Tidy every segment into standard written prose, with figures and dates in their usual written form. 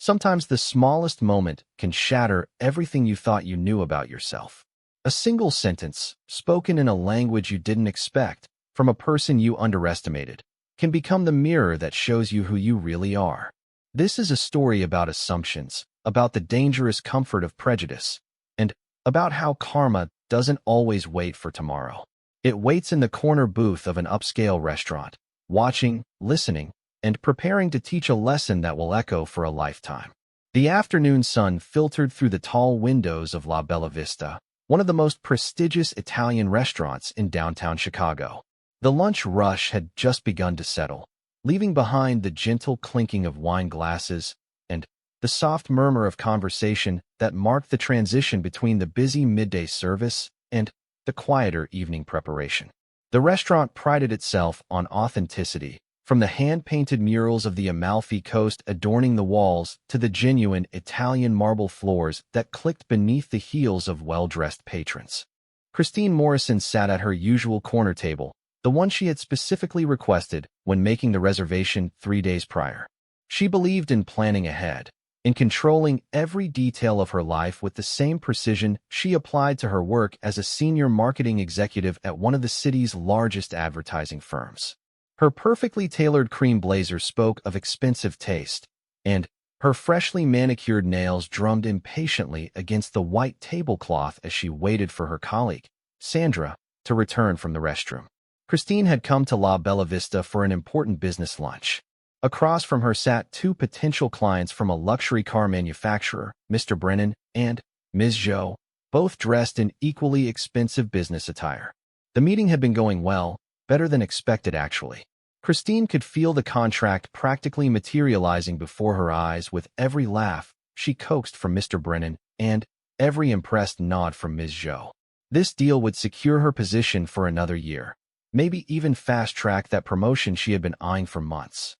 Sometimes the smallest moment can shatter everything you thought you knew about yourself. A single sentence, spoken in a language you didn't expect, from a person you underestimated, can become the mirror that shows you who you really are. This is a story about assumptions, about the dangerous comfort of prejudice, and about how karma doesn't always wait for tomorrow. It waits in the corner booth of an upscale restaurant, watching, listening, and preparing to teach a lesson that will echo for a lifetime. The afternoon sun filtered through the tall windows of La Bella Vista, one of the most prestigious Italian restaurants in downtown Chicago. The lunch rush had just begun to settle, leaving behind the gentle clinking of wine glasses and the soft murmur of conversation that marked the transition between the busy midday service and the quieter evening preparation. The restaurant prided itself on authenticity, from the hand-painted murals of the Amalfi Coast adorning the walls to the genuine Italian marble floors that clicked beneath the heels of well-dressed patrons. Christine Morrison sat at her usual corner table, the one she had specifically requested when making the reservation 3 days prior. She believed in planning ahead, in controlling every detail of her life with the same precision she applied to her work as a senior marketing executive at one of the city's largest advertising firms. Her perfectly tailored cream blazer spoke of expensive taste, and her freshly manicured nails drummed impatiently against the white tablecloth as she waited for her colleague, Sandra, to return from the restroom. Christine had come to La Bella Vista for an important business lunch. Across from her sat 2 potential clients from a luxury car manufacturer, Mr. Brennan and Ms. Zhou, both dressed in equally expensive business attire. The meeting had been going well, better than expected actually. Christine could feel the contract practically materializing before her eyes with every laugh she coaxed from Mr. Brennan and every impressed nod from Ms. Zhou. This deal would secure her position for another year, maybe even fast-track that promotion she had been eyeing for months.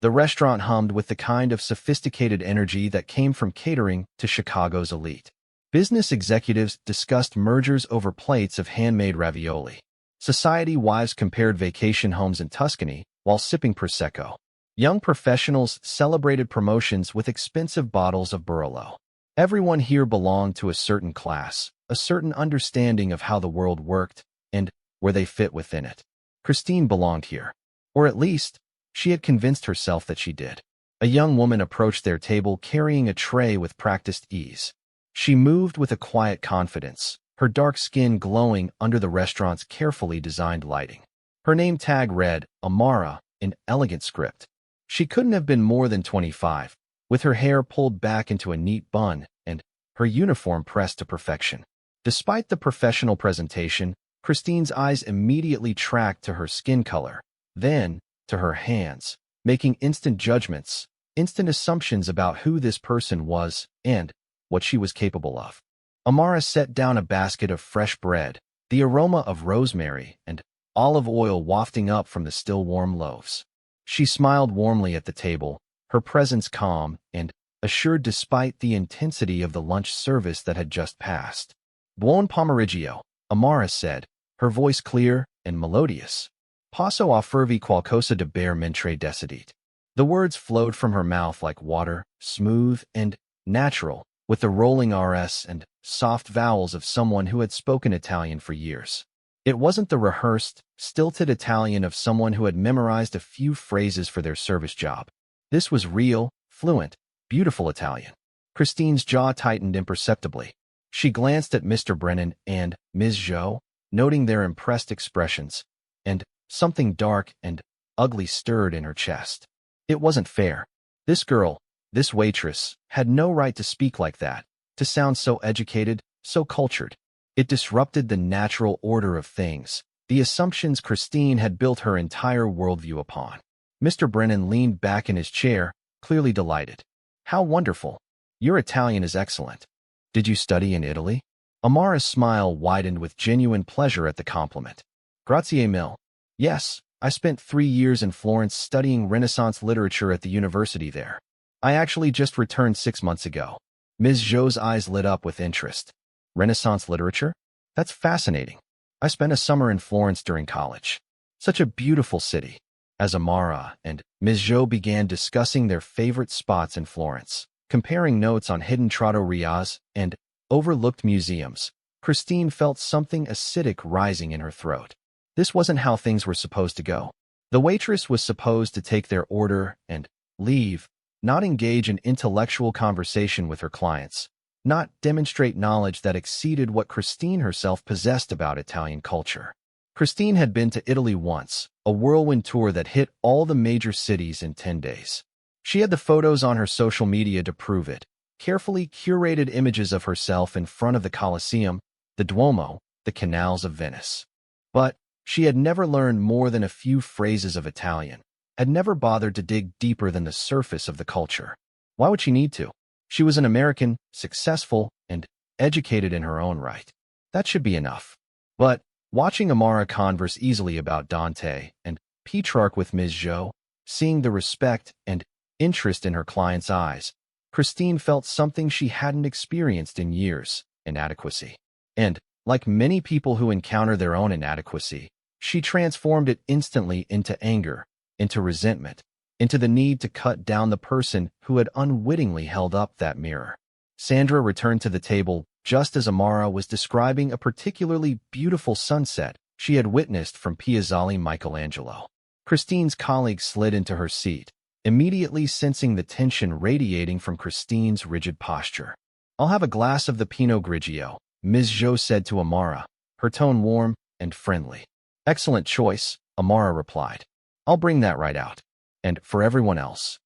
The restaurant hummed with the kind of sophisticated energy that came from catering to Chicago's elite. Business executives discussed mergers over plates of handmade ravioli. Society wives compared vacation homes in Tuscany while sipping Prosecco. Young professionals celebrated promotions with expensive bottles of Barolo. Everyone here belonged to a certain class, a certain understanding of how the world worked, and where they fit within it. Christine belonged here. Or at least, she had convinced herself that she did. A young woman approached their table carrying a tray with practiced ease. She moved with a quiet confidence, her dark skin glowing under the restaurant's carefully designed lighting. Her name tag read, Amara, in elegant script. She couldn't have been more than 25, with her hair pulled back into a neat bun and her uniform pressed to perfection. Despite the professional presentation, Christine's eyes immediately tracked to her skin color, then to her hands, making instant judgments, instant assumptions about who this person was and what she was capable of. Amara set down a basket of fresh bread, the aroma of rosemary and olive oil wafting up from the still warm loaves. She smiled warmly at the table, her presence calm and assured despite the intensity of the lunch service that had just passed. Buon pomeriggio, Amara said, her voice clear and melodious. Posso offervi qualcosa da bere mentre decidete. The words flowed from her mouth like water, smooth and natural, with the rolling Rs and soft vowels of someone who had spoken Italian for years. It wasn't the rehearsed, stilted Italian of someone who had memorized a few phrases for their service job. This was real, fluent, beautiful Italian. Christine's jaw tightened imperceptibly. She glanced at Mr. Brennan and Ms. Zhou, noting their impressed expressions, and something dark and ugly stirred in her chest. It wasn't fair. This girl, this waitress, had no right to speak like that, to sound so educated, so cultured. It disrupted the natural order of things, the assumptions Christine had built her entire worldview upon. Mr. Brennan leaned back in his chair, clearly delighted. How wonderful. Your Italian is excellent. Did you study in Italy? Amara's smile widened with genuine pleasure at the compliment. Grazie mille. Yes, I spent 3 years in Florence studying Renaissance literature at the university there. I actually just returned 6 months ago. Ms. Zhou's eyes lit up with interest. Renaissance literature? That's fascinating. I spent a summer in Florence during college. Such a beautiful city. As Amara and Ms. Zhou began discussing their favorite spots in Florence, comparing notes on hidden trattorias and overlooked museums. Christine felt something acidic rising in her throat. This wasn't how things were supposed to go. The waitress was supposed to take their order and leave, not engage in intellectual conversation with her clients, not demonstrate knowledge that exceeded what Christine herself possessed about Italian culture. Christine had been to Italy once, a whirlwind tour that hit all the major cities in 10 days. She had the photos on her social media to prove it, carefully curated images of herself in front of the Colosseum, the Duomo, the canals of Venice. But she had never learned more than a few phrases of Italian, had never bothered to dig deeper than the surface of the culture. Why would she need to? She was an American, successful, and educated in her own right. That should be enough. But watching Amara converse easily about Dante and Petrarch with Ms. Zhou, seeing the respect and interest in her client's eyes, Christine felt something she hadn't experienced in years: inadequacy. And, like many people who encounter their own inadequacy, she transformed it instantly into anger, into resentment, into the need to cut down the person who had unwittingly held up that mirror. Sandra returned to the table just as Amara was describing a particularly beautiful sunset she had witnessed from Piazzale Michelangelo. Christine's colleague slid into her seat, immediately sensing the tension radiating from Christine's rigid posture. "I'll have a glass of the Pinot Grigio," Ms. Zhou said to Amara, her tone warm and friendly. "Excellent choice," Amara replied. "I'll bring that right out. And for everyone else."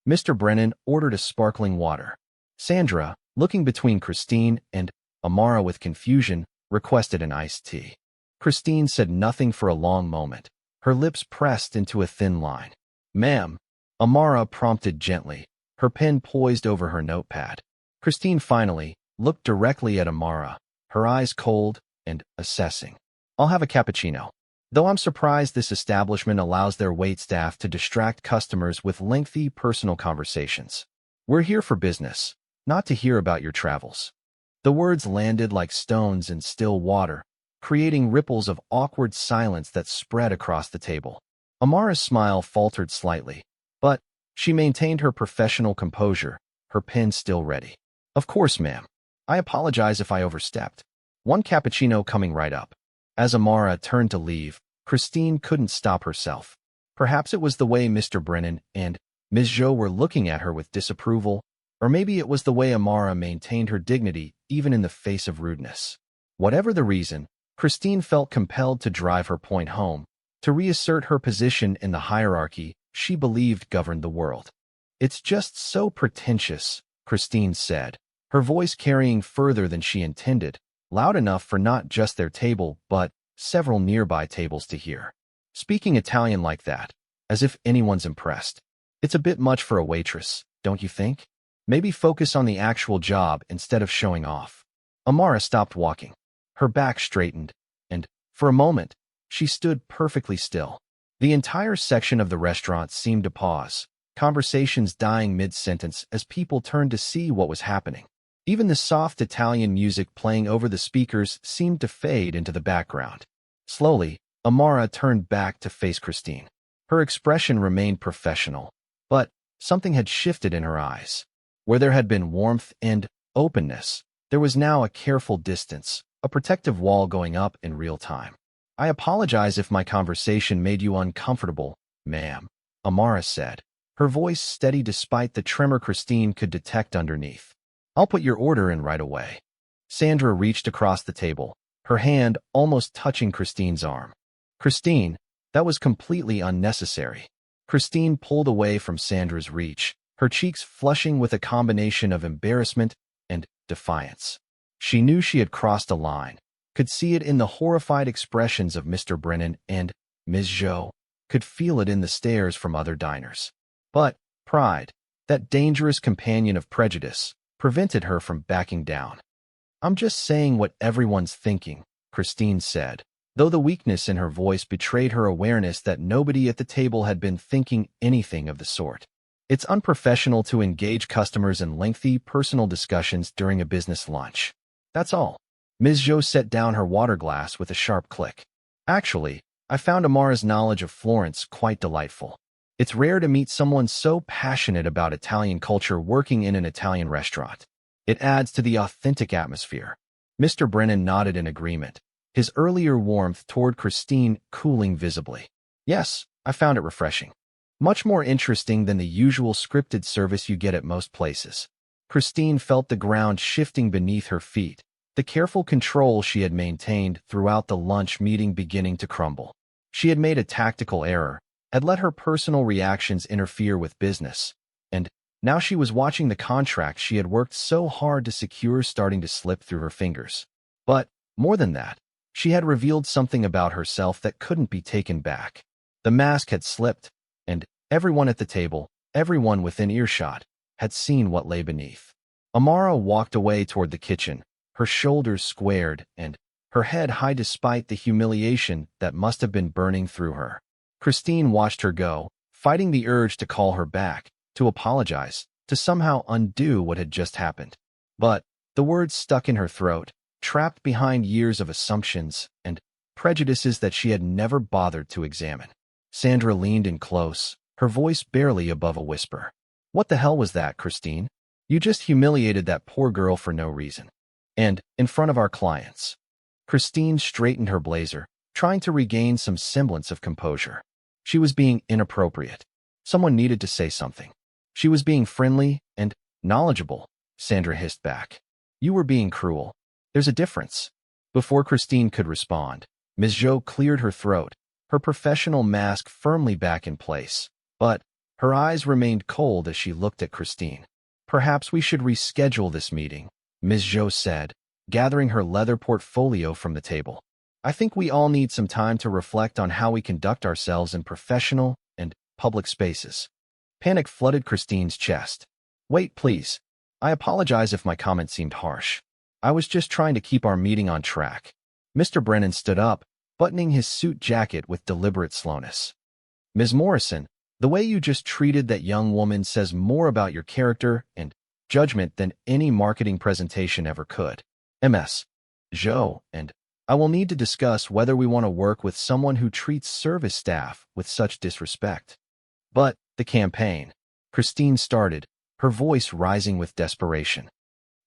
Mr. Brennan ordered a sparkling water. Sandra, looking between Christine and Amara with confusion, requested an iced tea. Christine said nothing for a long moment, her lips pressed into a thin line. "Ma'am," Amara prompted gently, her pen poised over her notepad. Christine finally looked directly at Amara, her eyes cold and assessing. "I'll have a cappuccino. Though I'm surprised this establishment allows their waitstaff to distract customers with lengthy personal conversations. We're here for business, not to hear about your travels." The words landed like stones in still water, creating ripples of awkward silence that spread across the table. Amara's smile faltered slightly, but she maintained her professional composure, her pen still ready. "Of course, ma'am. I apologize if I overstepped. One cappuccino coming right up." As Amara turned to leave, Christine couldn't stop herself. Perhaps it was the way Mr. Brennan and Ms. Zhou were looking at her with disapproval, or maybe it was the way Amara maintained her dignity even in the face of rudeness. Whatever the reason, Christine felt compelled to drive her point home, to reassert her position in the hierarchy she believed governed the world. "It's just so pretentious," Christine said, her voice carrying further than she intended, loud enough for not just their table but several nearby tables to hear. "Speaking Italian like that, as if anyone's impressed. It's a bit much for a waitress, don't you think? Maybe focus on the actual job instead of showing off." Amara stopped walking. Her back straightened, and, for a moment, she stood perfectly still. The entire section of the restaurant seemed to pause, conversations dying mid-sentence as people turned to see what was happening. Even the soft Italian music playing over the speakers seemed to fade into the background. Slowly, Amara turned back to face Christine. Her expression remained professional, but something had shifted in her eyes. Where there had been warmth and openness, there was now a careful distance, a protective wall going up in real time. "I apologize if my conversation made you uncomfortable, ma'am," Amara said, her voice steady despite the tremor Christine could detect underneath. "I'll put your order in right away." Sandra reached across the table, her hand almost touching Christine's arm. "Christine, that was completely unnecessary." Christine pulled away from Sandra's reach, her cheeks flushing with a combination of embarrassment and defiance. She knew she had crossed a line, could see it in the horrified expressions of Mr. Brennan and Ms. Zhou, could feel it in the stares from other diners. But pride, that dangerous companion of prejudice, prevented her from backing down. "I'm just saying what everyone's thinking," Christine said, though the weakness in her voice betrayed her awareness that nobody at the table had been thinking anything of the sort. "It's unprofessional to engage customers in lengthy personal discussions during a business lunch. That's all." Ms. Zhou set down her water glass with a sharp click. "Actually, I found Amara's knowledge of Florence quite delightful." It's rare to meet someone so passionate about Italian culture working in an Italian restaurant. It adds to the authentic atmosphere. Mr. Brennan nodded in agreement, his earlier warmth toward Christine cooling visibly. Yes, I found it refreshing. Much more interesting than the usual scripted service you get at most places. Christine felt the ground shifting beneath her feet, the careful control she had maintained throughout the lunch meeting beginning to crumble. She had made a tactical error, had let her personal reactions interfere with business, and now she was watching the contract she had worked so hard to secure starting to slip through her fingers. But, more than that, she had revealed something about herself that couldn't be taken back. The mask had slipped, and everyone at the table, everyone within earshot, had seen what lay beneath. Amara walked away toward the kitchen, her shoulders squared and her head high despite the humiliation that must have been burning through her. Christine watched her go, fighting the urge to call her back, to apologize, to somehow undo what had just happened. But the words stuck in her throat, trapped behind years of assumptions and prejudices that she had never bothered to examine. Sandra leaned in close, her voice barely above a whisper. "What the hell was that, Christine? You just humiliated that poor girl for no reason. And in front of our clients." Christine straightened her blazer, trying to regain some semblance of composure. She was being inappropriate. Someone needed to say something. She was being friendly and knowledgeable, Sandra hissed back. "You were being cruel. There's a difference." Before Christine could respond, Ms. Zhou cleared her throat, her professional mask firmly back in place. But her eyes remained cold as she looked at Christine. "Perhaps we should reschedule this meeting," Ms. Zhou said, gathering her leather portfolio from the table. "I think we all need some time to reflect on how we conduct ourselves in professional and public spaces." Panic flooded Christine's chest. "Wait, please. I apologize if my comment seemed harsh. I was just trying to keep our meeting on track." Mr. Brennan stood up, buttoning his suit jacket with deliberate slowness. "Ms. Morrison, the way you just treated that young woman says more about your character and judgment than any marketing presentation ever could. Ms. Zhou, and I will need to discuss whether we want to work with someone who treats service staff with such disrespect." "But the campaign," Christine started, her voice rising with desperation.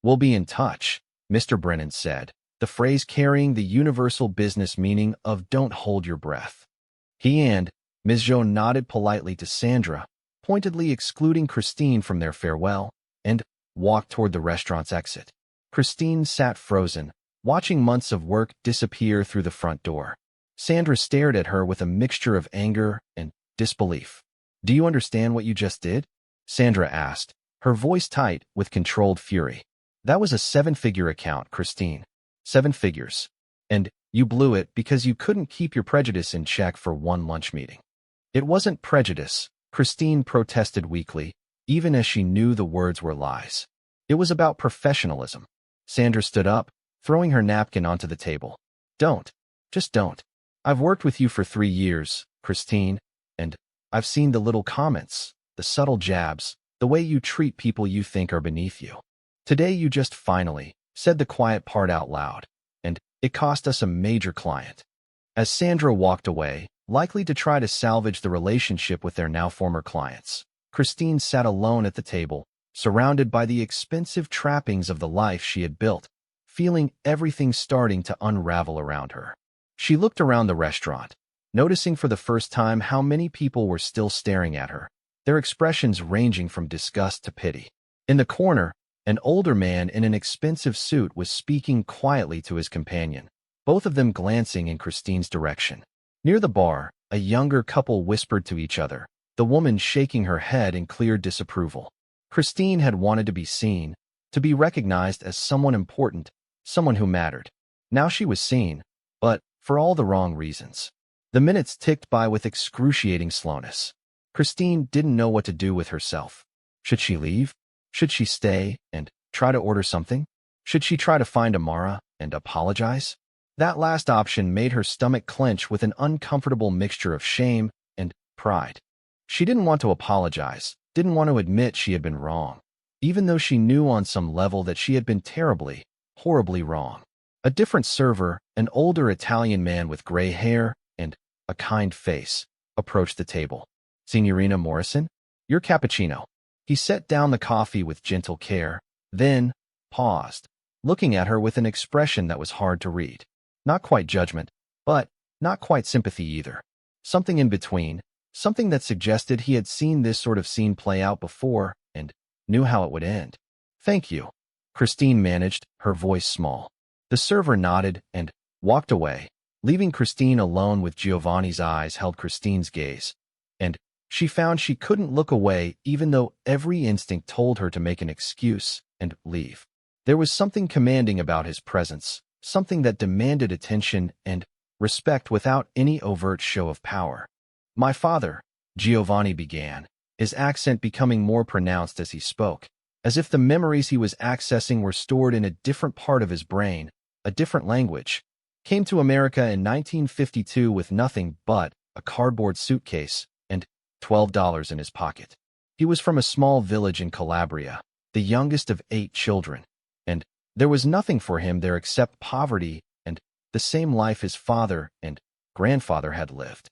"We'll be in touch," Mr. Brennan said, the phrase carrying the universal business meaning of "don't hold your breath." He and Ms. Zhou nodded politely to Sandra, pointedly excluding Christine from their farewell, and walked toward the restaurant's exit. Christine sat frozen, watching months of work disappear through the front door. Sandra stared at her with a mixture of anger and disbelief. "Do you understand what you just did?" Sandra asked, her voice tight with controlled fury. "That was a 7-figure account, Christine. 7 figures. And you blew it because you couldn't keep your prejudice in check for one lunch meeting." "It wasn't prejudice," Christine protested weakly, even as she knew the words were lies. "It was about professionalism." Sandra stood up, throwing her napkin onto the table. "Don't. Just don't. I've worked with you for 3 years, Christine, and I've seen the little comments, the subtle jabs, the way you treat people you think are beneath you. Today you just finally said the quiet part out loud, and it cost us a major client." As Sandra walked away, likely to try to salvage the relationship with their now former clients, Christine sat alone at the table, surrounded by the expensive trappings of the life she had built, feeling everything starting to unravel around her. She looked around the restaurant, noticing for the first time how many people were still staring at her, their expressions ranging from disgust to pity. In the corner, an older man in an expensive suit was speaking quietly to his companion, both of them glancing in Christine's direction. Near the bar, a younger couple whispered to each other, the woman shaking her head in clear disapproval. Christine had wanted to be seen, to be recognized as someone important, someone who mattered. Now she was seen, but for all the wrong reasons. The minutes ticked by with excruciating slowness. Christine didn't know what to do with herself. Should she leave? Should she stay and try to order something? Should she try to find Amara and apologize? That last option made her stomach clench with an uncomfortable mixture of shame and pride. She didn't want to apologize, didn't want to admit she had been wrong, even though she knew on some level that she had been terribly, horribly wrong. A different server, an older Italian man with gray hair and a kind face, approached the table. Signorina Morrison, your cappuccino." He set down the coffee with gentle care, then paused, looking at her with an expression that was hard to read. Not quite judgment, but not quite sympathy either. Something in between, something that suggested he had seen this sort of scene play out before and knew how it would end. "Thank you," Christine managed, her voice small. The server nodded and walked away, leaving Christine alone with Giovanni's eyes held Christine's gaze. And she found she couldn't look away even though every instinct told her to make an excuse and leave. There was something commanding about his presence, something that demanded attention and respect without any overt show of power. "My father," Giovanni began, his accent becoming more pronounced as he spoke, as if the memories he was accessing were stored in a different part of his brain, a different language, came to America in 1952 with nothing but a cardboard suitcase and $12 in his pocket. He was from a small village in Calabria, the youngest of 8 children, and there was nothing for him there except poverty and the same life his father and grandfather had lived.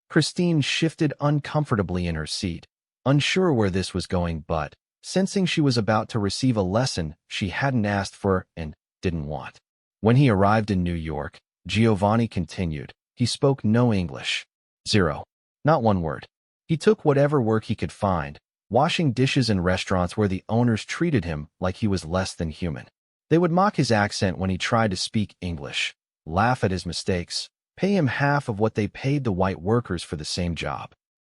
Christine shifted uncomfortably in her seat, unsure where this was going but sensing she was about to receive a lesson she hadn't asked for and didn't want. When he arrived in New York, Giovanni continued, he spoke no English. Zero. Not one word. He took whatever work he could find, washing dishes in restaurants where the owners treated him like he was less than human. They would mock his accent when he tried to speak English, laugh at his mistakes, pay him half of what they paid the white workers for the same job.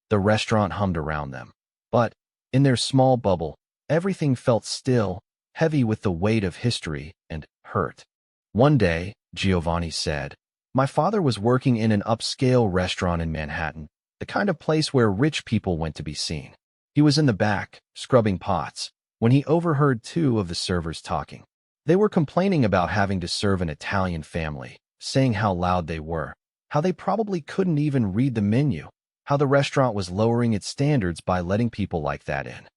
The restaurant hummed around them. But, in their small bubble, everything felt still, heavy with the weight of history and hurt. One day, Giovanni said, "My father was working in an upscale restaurant in Manhattan, the kind of place where rich people went to be seen. He was in the back, scrubbing pots, when he overheard 2 of the servers talking. They were complaining about having to serve an Italian family, saying how loud they were, how they probably couldn't even read the menu, how the restaurant was lowering its standards by letting people like that in."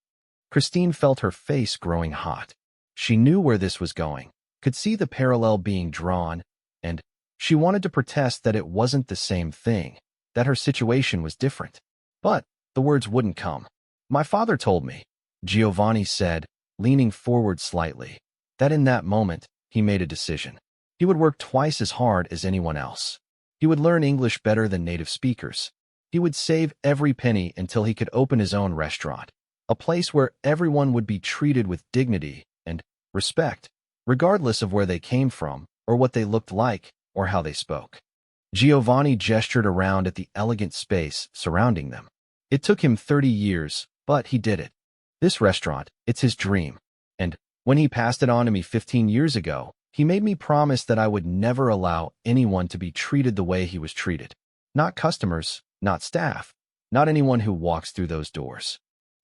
Christine felt her face growing hot. She knew where this was going, could see the parallel being drawn, and she wanted to protest that it wasn't the same thing, that her situation was different. But the words wouldn't come. "My father told me," Giovanni said, leaning forward slightly, that in that moment, he made a decision. He would work twice as hard as anyone else. He would learn English better than native speakers. He would save every penny until he could open his own restaurant, a place where everyone would be treated with dignity and respect, regardless of where they came from, or what they looked like, or how they spoke. Giovanni gestured around at the elegant space surrounding them. It took him 30 years, but he did it. This restaurant, it's his dream. And when he passed it on to me 15 years ago, he made me promise that I would never allow anyone to be treated the way he was treated. Not customers, not staff, not anyone who walks through those doors.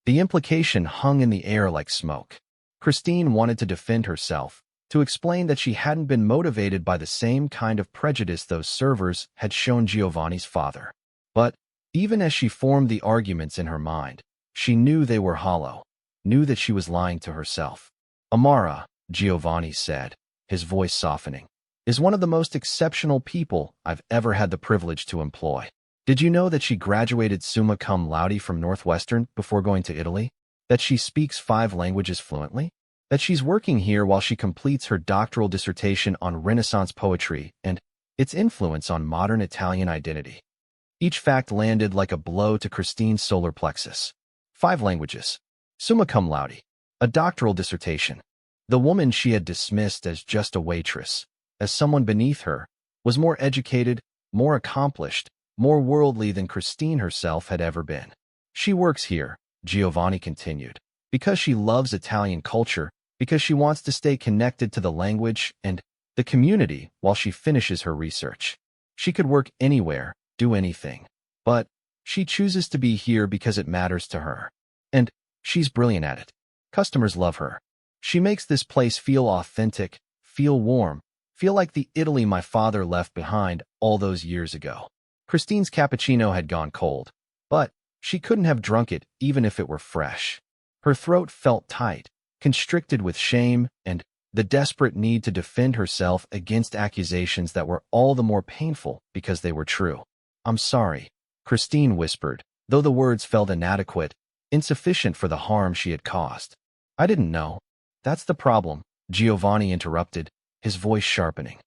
The implication hung in the air like smoke. Christine wanted to defend herself, to explain that she hadn't been motivated by the same kind of prejudice those servers had shown Giovanni's father. But even as she formed the arguments in her mind, she knew they were hollow, knew that she was lying to herself. "Amara," Giovanni said, his voice softening, "is one of the most exceptional people I've ever had the privilege to employ. Did you know that she graduated summa cum laude from Northwestern before going to Italy? That she speaks 5 languages fluently? That she's working here while she completes her doctoral dissertation on Renaissance poetry and its influence on modern Italian identity?" Each fact landed like a blow to Christine's solar plexus. 5 languages. Summa cum laude. A doctoral dissertation. The woman she had dismissed as just a waitress, as someone beneath her, was more educated, more accomplished, more worldly than Christine herself had ever been. "She works here," Giovanni continued, "because she loves Italian culture, because she wants to stay connected to the language and the community while she finishes her research. She could work anywhere, do anything. But she chooses to be here because it matters to her. And she's brilliant at it. Customers love her. She makes this place feel authentic, feel warm, feel like the Italy my father left behind all those years ago." Christine's cappuccino had gone cold, but she couldn't have drunk it even if it were fresh. Her throat felt tight, constricted with shame and the desperate need to defend herself against accusations that were all the more painful because they were true. "I'm sorry," Christine whispered, though the words felt inadequate, insufficient for the harm she had caused. I didn't know. That's the problem, Giovanni interrupted, his voice sharpening.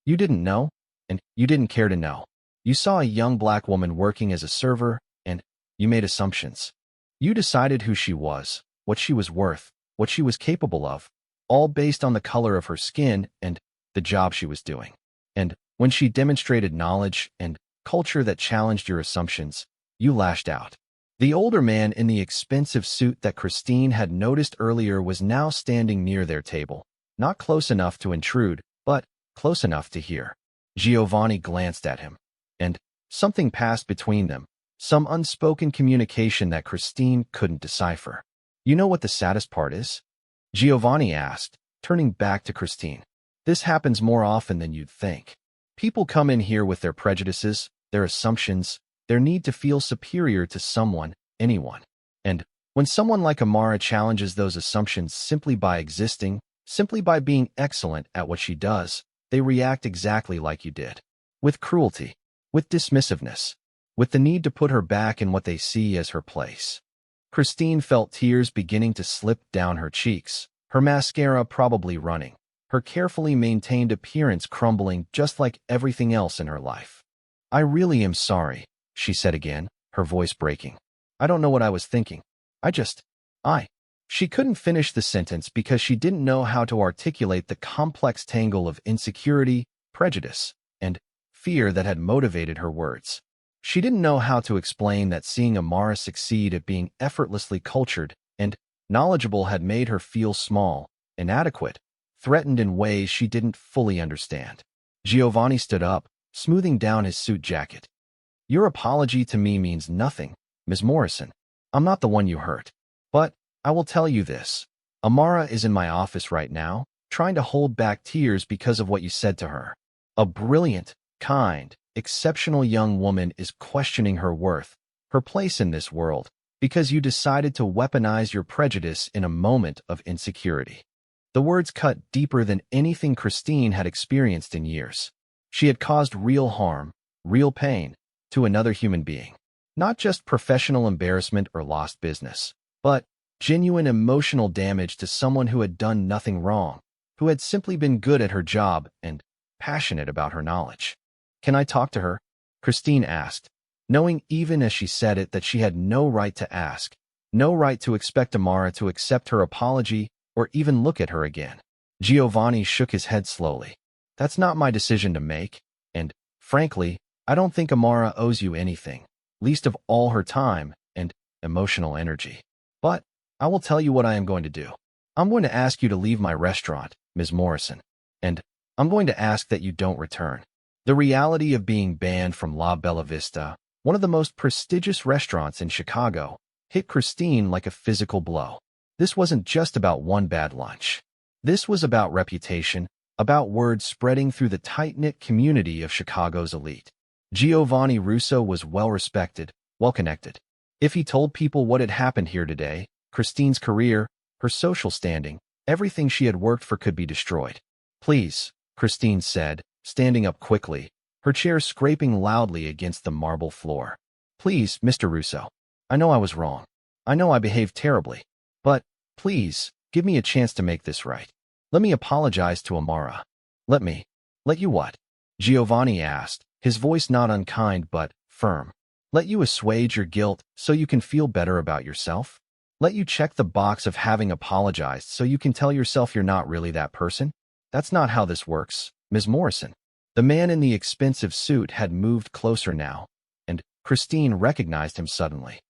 You didn't know, and you didn't care to know. You saw a young black woman working as a server, and you made assumptions. You decided who she was, what she was worth, what she was capable of, all based on the color of her skin and the job she was doing. And when she demonstrated knowledge and culture that challenged your assumptions, you lashed out. The older man in the expensive suit that Christine had noticed earlier was now standing near their table, not close enough to intrude, but close enough to hear. Giovanni glanced at him, and something passed between them, some unspoken communication that Christine couldn't decipher. You know what the saddest part is? Giovanni asked, turning back to Christine. This happens more often than you'd think. People come in here with their prejudices, their assumptions, their need to feel superior to someone, anyone. And when someone like Amara challenges those assumptions simply by existing, simply by being excellent at what she does, they react exactly like you did. With cruelty, with dismissiveness, with the need to put her back in what they see as her place. Christine felt tears beginning to slip down her cheeks, her mascara probably running, her carefully maintained appearance crumbling just like everything else in her life. I really am sorry, she said again, her voice breaking. I don't know what I was thinking. She couldn't finish the sentence because she didn't know how to articulate the complex tangle of insecurity, prejudice, and fear that had motivated her words. She didn't know how to explain that seeing Amara succeed at being effortlessly cultured and knowledgeable had made her feel small, inadequate, threatened in ways she didn't fully understand. Giovanni stood up, smoothing down his suit jacket. Your apology to me means nothing, Ms. Morrison. I'm not the one you hurt. But I will tell you this. Amara is in my office right now, trying to hold back tears because of what you said to her. A brilliant, kind, exceptional young woman is questioning her worth, her place in this world, because you decided to weaponize your prejudice in a moment of insecurity. The words cut deeper than anything Christine had experienced in years. She had caused real harm, real pain, to another human being. Not just professional embarrassment or lost business, but genuine emotional damage to someone who had done nothing wrong, who had simply been good at her job and passionate about her knowledge. Can I talk to her? Christine asked, knowing even as she said it that she had no right to ask, no right to expect Amara to accept her apology or even look at her again. Giovanni shook his head slowly. That's not my decision to make, and, frankly, I don't think Amara owes you anything, least of all her time and emotional energy. But I will tell you what I am going to do. I'm going to ask you to leave my restaurant, Ms. Morrison, and I'm going to ask that you don't return. The reality of being banned from La Bella Vista, one of the most prestigious restaurants in Chicago, hit Christine like a physical blow. This wasn't just about one bad lunch. This was about reputation, about word spreading through the tight-knit community of Chicago's elite. Giovanni Russo was well-respected, well-connected. If he told people what had happened here today, Christine's career, her social standing, everything she had worked for could be destroyed. Please, Christine said, standing up quickly, her chair scraping loudly against the marble floor. Please, Mr. Russo. I know I was wrong. I know I behaved terribly. But, please, give me a chance to make this right. Let me apologize to Amara. Let you what? Giovanni asked, his voice not unkind but firm. Let you assuage your guilt so you can feel better about yourself? Let you check the box of having apologized so you can tell yourself you're not really that person? That's not how this works, Ms. Morrison. The man in the expensive suit had moved closer now, and Christine recognized him suddenly.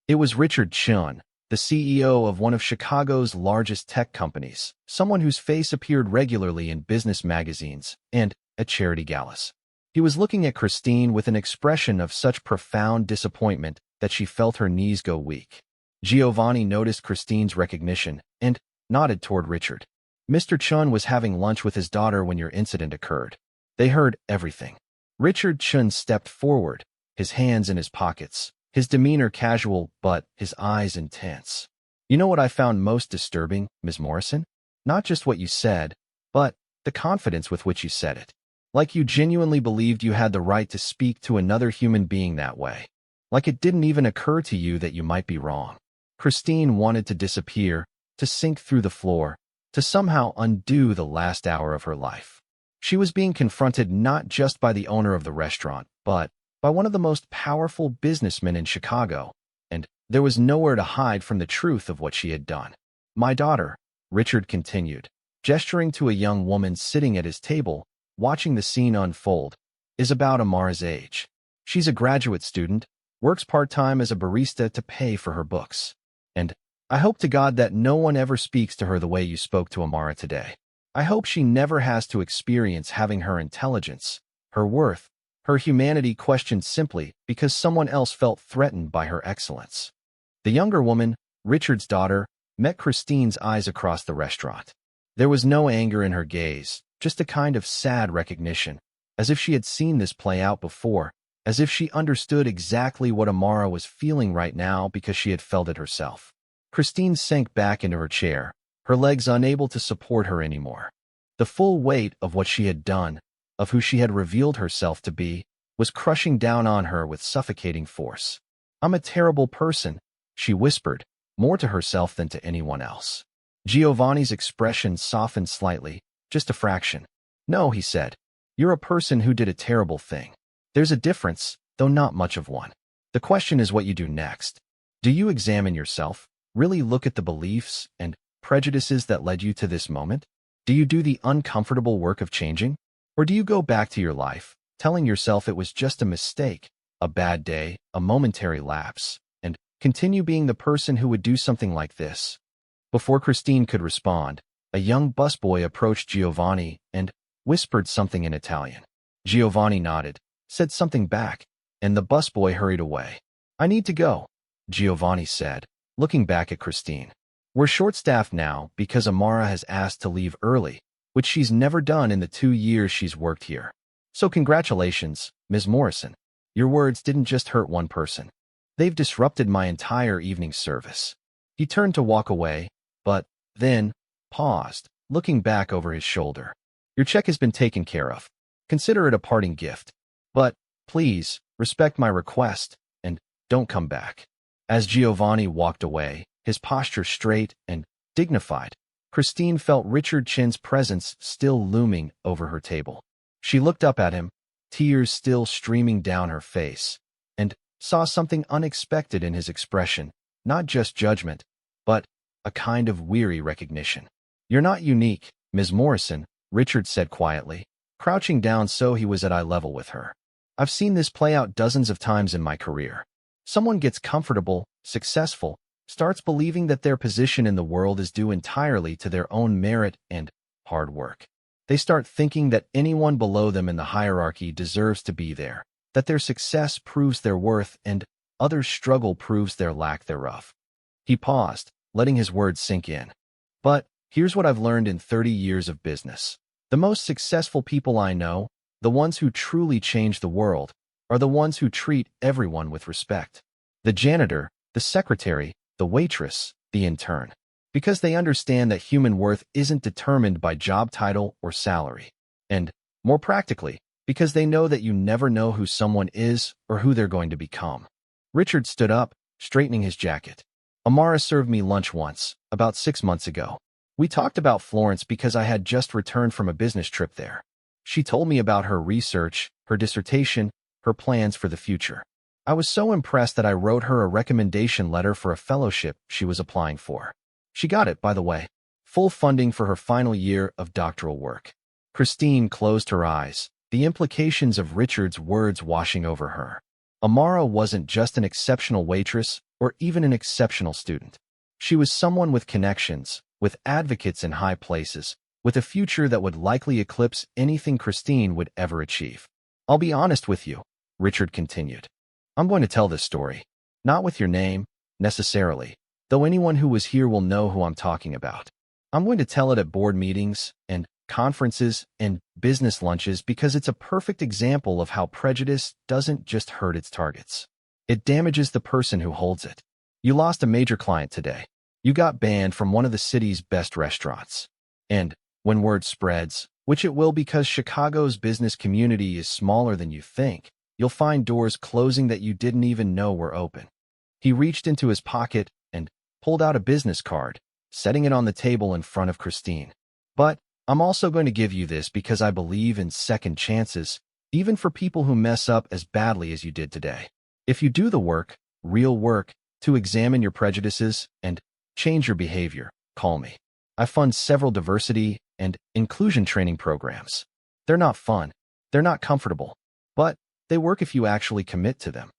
It was Richard Chun, the CEO of one of Chicago's largest tech companies, someone whose face appeared regularly in business magazines and at charity galas. He was looking at Christine with an expression of such profound disappointment that she felt her knees go weak. Giovanni noticed Christine's recognition and nodded toward Richard. Mr. Chun was having lunch with his daughter when your incident occurred. They heard everything. Richard Chun stepped forward, his hands in his pockets, his demeanor casual but his eyes intense. You know what I found most disturbing, Ms. Morrison? Not just what you said, but the confidence with which you said it. Like you genuinely believed you had the right to speak to another human being that way. Like it didn't even occur to you that you might be wrong. Christine wanted to disappear, to sink through the floor, to somehow undo the last hour of her life. She was being confronted not just by the owner of the restaurant, but by one of the most powerful businessmen in Chicago, and there was nowhere to hide from the truth of what she had done. "My daughter," Richard continued, gesturing to a young woman sitting at his table, watching the scene unfold, "is about Amara's age. She's a graduate student, works part-time as a barista to pay for her books. And I hope to God that no one ever speaks to her the way you spoke to Amara today. I hope she never has to experience having her intelligence, her worth, her humanity questioned simply because someone else felt threatened by her excellence." The younger woman, Richard's daughter, met Christine's eyes across the restaurant. There was no anger in her gaze, just a kind of sad recognition, as if she had seen this play out before, as if she understood exactly what Amara was feeling right now because she had felt it herself. Christine sank back into her chair, her legs unable to support her anymore. The full weight of what she had done, of who she had revealed herself to be, was crushing down on her with suffocating force. "I'm a terrible person," she whispered, more to herself than to anyone else. Giovanni's expression softened slightly, just a fraction. "No," he said, "you're a person who did a terrible thing. There's a difference, though not much of one. The question is what you do next. Do you examine yourself, really look at the beliefs and prejudices that led you to this moment? Do you do the uncomfortable work of changing? Or do you go back to your life, telling yourself it was just a mistake, a bad day, a momentary lapse, and continue being the person who would do something like this?" Before Christine could respond, a young busboy approached Giovanni and whispered something in Italian. Giovanni nodded, said something back, and the busboy hurried away. "I need to go," Giovanni said, looking back at Christine. "We're short-staffed now because Amara has asked to leave early, which she's never done in the 2 years she's worked here. So congratulations, Ms. Morrison. Your words didn't just hurt one person. They've disrupted my entire evening service." He turned to walk away, but then paused, looking back over his shoulder. "Your check has been taken care of. Consider it a parting gift. But please, respect my request, and don't come back." As Giovanni walked away, his posture straight and dignified, Christine felt Richard Chin's presence still looming over her table. She looked up at him, tears still streaming down her face, and saw something unexpected in his expression, not just judgment, but a kind of weary recognition. "You're not unique, Ms. Morrison," Richard said quietly, crouching down so he was at eye level with her. "I've seen this play out dozens of times in my career. Someone gets comfortable, successful, starts believing that their position in the world is due entirely to their own merit and hard work. They start thinking that anyone below them in the hierarchy deserves to be there, that their success proves their worth and others' struggle proves their lack thereof." He paused, letting his words sink in. "But here's what I've learned in 30 years of business. The most successful people I know, the ones who truly change the world, are the ones who treat everyone with respect. The janitor, the secretary, the waitress, the intern. Because they understand that human worth isn't determined by job title or salary. And, more practically, because they know that you never know who someone is or who they're going to become." Richard stood up, straightening his jacket. "Amara served me lunch once, about 6 months ago. We talked about Florence because I had just returned from a business trip there. She told me about her research, her dissertation, her plans for the future. I was so impressed that I wrote her a recommendation letter for a fellowship she was applying for. She got it, by the way. Full funding for her final year of doctoral work." Christine closed her eyes, the implications of Richard's words washing over her. Amara wasn't just an exceptional waitress or even an exceptional student. She was someone with connections, with advocates in high places, with a future that would likely eclipse anything Christine would ever achieve. "I'll be honest with you," Richard continued. "I'm going to tell this story. Not with your name, necessarily, though anyone who was here will know who I'm talking about. I'm going to tell it at board meetings and conferences and business lunches because it's a perfect example of how prejudice doesn't just hurt its targets. It damages the person who holds it. You lost a major client today. You got banned from one of the city's best restaurants. And when word spreads, which it will because Chicago's business community is smaller than you think, you'll find doors closing that you didn't even know were open. He reached into his pocket and pulled out a business card, setting it on the table in front of Christine. But I'm also going to give you this because I believe in second chances, even for people who mess up as badly as you did today. If you do the work, real work, to examine your prejudices and change your behavior, call me. I fund several diversity and inclusion training programs. They're not fun, they're not comfortable, but they work if you actually commit to them.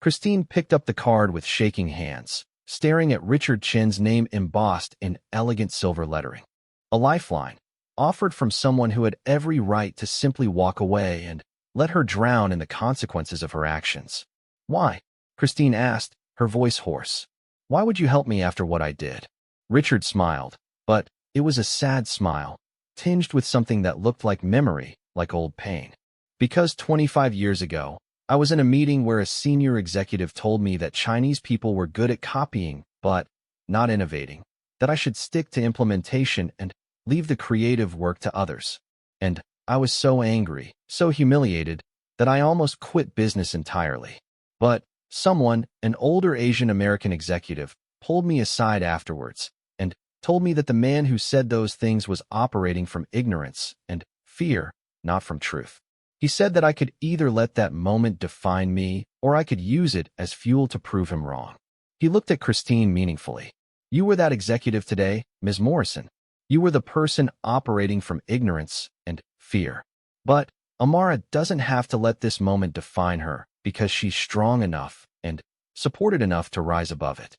Christine picked up the card with shaking hands, staring at Richard Chin's name embossed in elegant silver lettering. A lifeline, offered from someone who had every right to simply walk away and let her drown in the consequences of her actions. Why? Christine asked, her voice hoarse. Why would you help me after what I did? Richard smiled, but it was a sad smile, tinged with something that looked like memory, like old pain. Because 25 years ago, I was in a meeting where a senior executive told me that Chinese people were good at copying, but not innovating, that I should stick to implementation and leave the creative work to others. And I was so angry, so humiliated, that I almost quit business entirely. But someone, an older Asian American executive, pulled me aside afterwards and told me that the man who said those things was operating from ignorance and fear, not from truth. He said that I could either let that moment define me or I could use it as fuel to prove him wrong. He looked at Christine meaningfully. You were that executive today, Ms. Morrison. You were the person operating from ignorance and fear. But Amara doesn't have to let this moment define her because she's strong enough and supported enough to rise above it.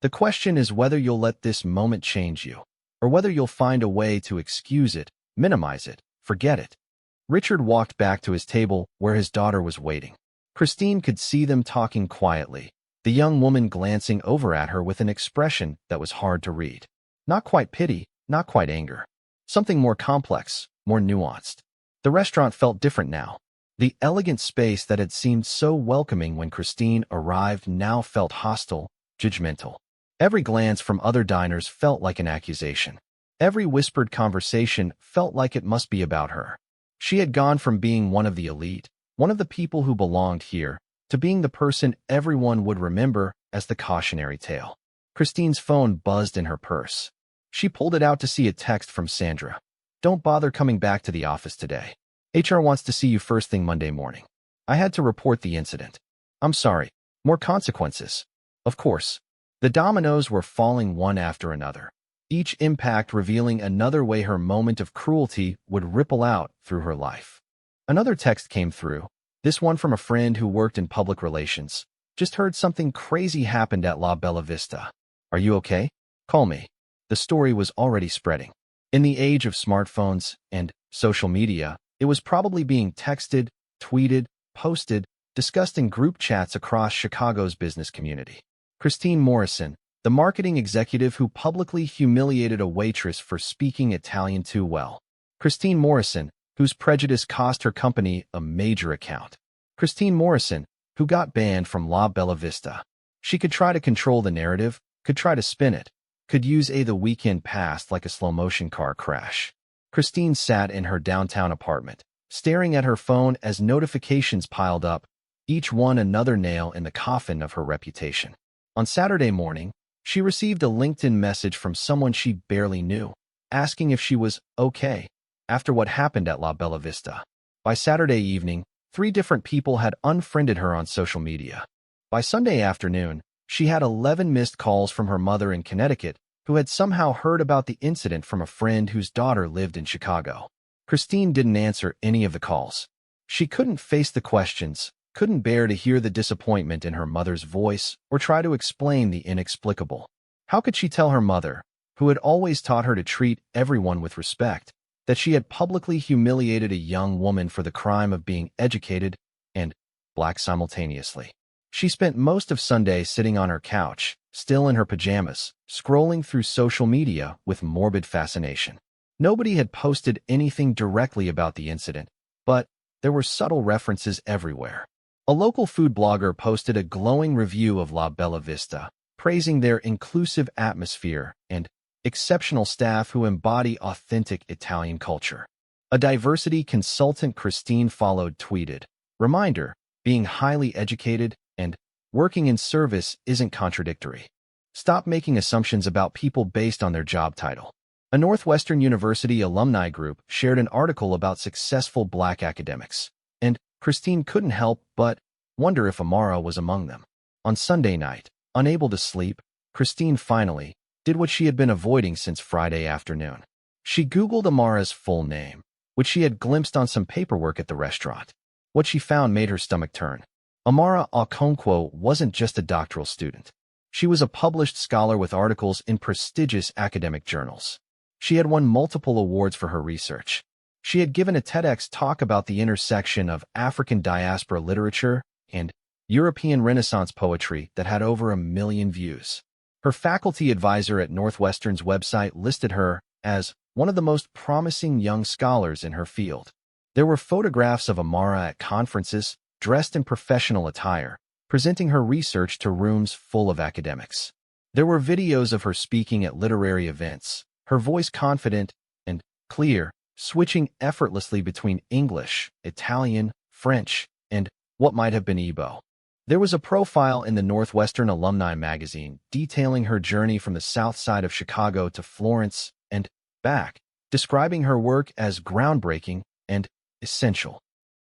The question is whether you'll let this moment change you, or whether you'll find a way to excuse it, minimize it, forget it. Richard walked back to his table where his daughter was waiting. Christine could see them talking quietly, the young woman glancing over at her with an expression that was hard to read. Not quite pity, not quite anger. Something more complex, more nuanced. The restaurant felt different now. The elegant space that had seemed so welcoming when Christine arrived now felt hostile, judgmental. Every glance from other diners felt like an accusation. Every whispered conversation felt like it must be about her. She had gone from being one of the elite, one of the people who belonged here, to being the person everyone would remember as the cautionary tale. Christine's phone buzzed in her purse. She pulled it out to see a text from Sandra. Don't bother coming back to the office today. HR wants to see you first thing Monday morning. I had to report the incident. I'm sorry. More consequences. Of course. The dominoes were falling one after another, each impact revealing another way her moment of cruelty would ripple out through her life. Another text came through, this one from a friend who worked in public relations. Just heard something crazy happened at La Bella Vista. Are you okay? Call me. The story was already spreading. In the age of smartphones and social media, it was probably being texted, tweeted, posted, discussed in group chats across Chicago's business community. Christine Morrison, the marketing executive who publicly humiliated a waitress for speaking Italian too well. Christine Morrison, whose prejudice cost her company a major account. Christine Morrison, who got banned from La Bella Vista. She could try to control the narrative, could try to spin it, could use the weekend passed like a slow-motion car crash. Christine sat in her downtown apartment, staring at her phone as notifications piled up, each one another nail in the coffin of her reputation. On Saturday morning, she received a LinkedIn message from someone she barely knew, asking if she was okay after what happened at La Bella Vista. By Saturday evening, 3 different people had unfriended her on social media. By Sunday afternoon, she had 11 missed calls from her mother in Connecticut, who had somehow heard about the incident from a friend whose daughter lived in Chicago. Christine didn't answer any of the calls. She couldn't face the questions, couldn't bear to hear the disappointment in her mother's voice or try to explain the inexplicable. How could she tell her mother, who had always taught her to treat everyone with respect, that she had publicly humiliated a young woman for the crime of being educated and black simultaneously? She spent most of Sunday sitting on her couch, still in her pajamas, scrolling through social media with morbid fascination. Nobody had posted anything directly about the incident, but there were subtle references everywhere. A local food blogger posted a glowing review of La Bella Vista, praising their inclusive atmosphere and exceptional staff who embody authentic Italian culture. A diversity consultant Christine followed tweeted, "Reminder, being highly educated and working in service isn't contradictory. Stop making assumptions about people based on their job title. A Northwestern University alumni group shared an article about successful Black academics, and Christine couldn't help but wonder if Amara was among them. On Sunday night, unable to sleep, Christine finally did what she had been avoiding since Friday afternoon. She Googled Amara's full name, which she had glimpsed on some paperwork at the restaurant. What she found made her stomach turn. Amara Okonkwo wasn't just a doctoral student. She was a published scholar with articles in prestigious academic journals. She had won multiple awards for her research. She had given a TEDx talk about the intersection of African diaspora literature and European Renaissance poetry that had over 1 million views. Her faculty advisor at Northwestern's website listed her as one of the most promising young scholars in her field. There were photographs of Amara at conferences, dressed in professional attire, presenting her research to rooms full of academics. There were videos of her speaking at literary events, her voice confident and clear, switching effortlessly between English, Italian, French, and what might have been Igbo. There was a profile in the Northwestern Alumni magazine detailing her journey from the south side of Chicago to Florence and back, describing her work as groundbreaking and essential.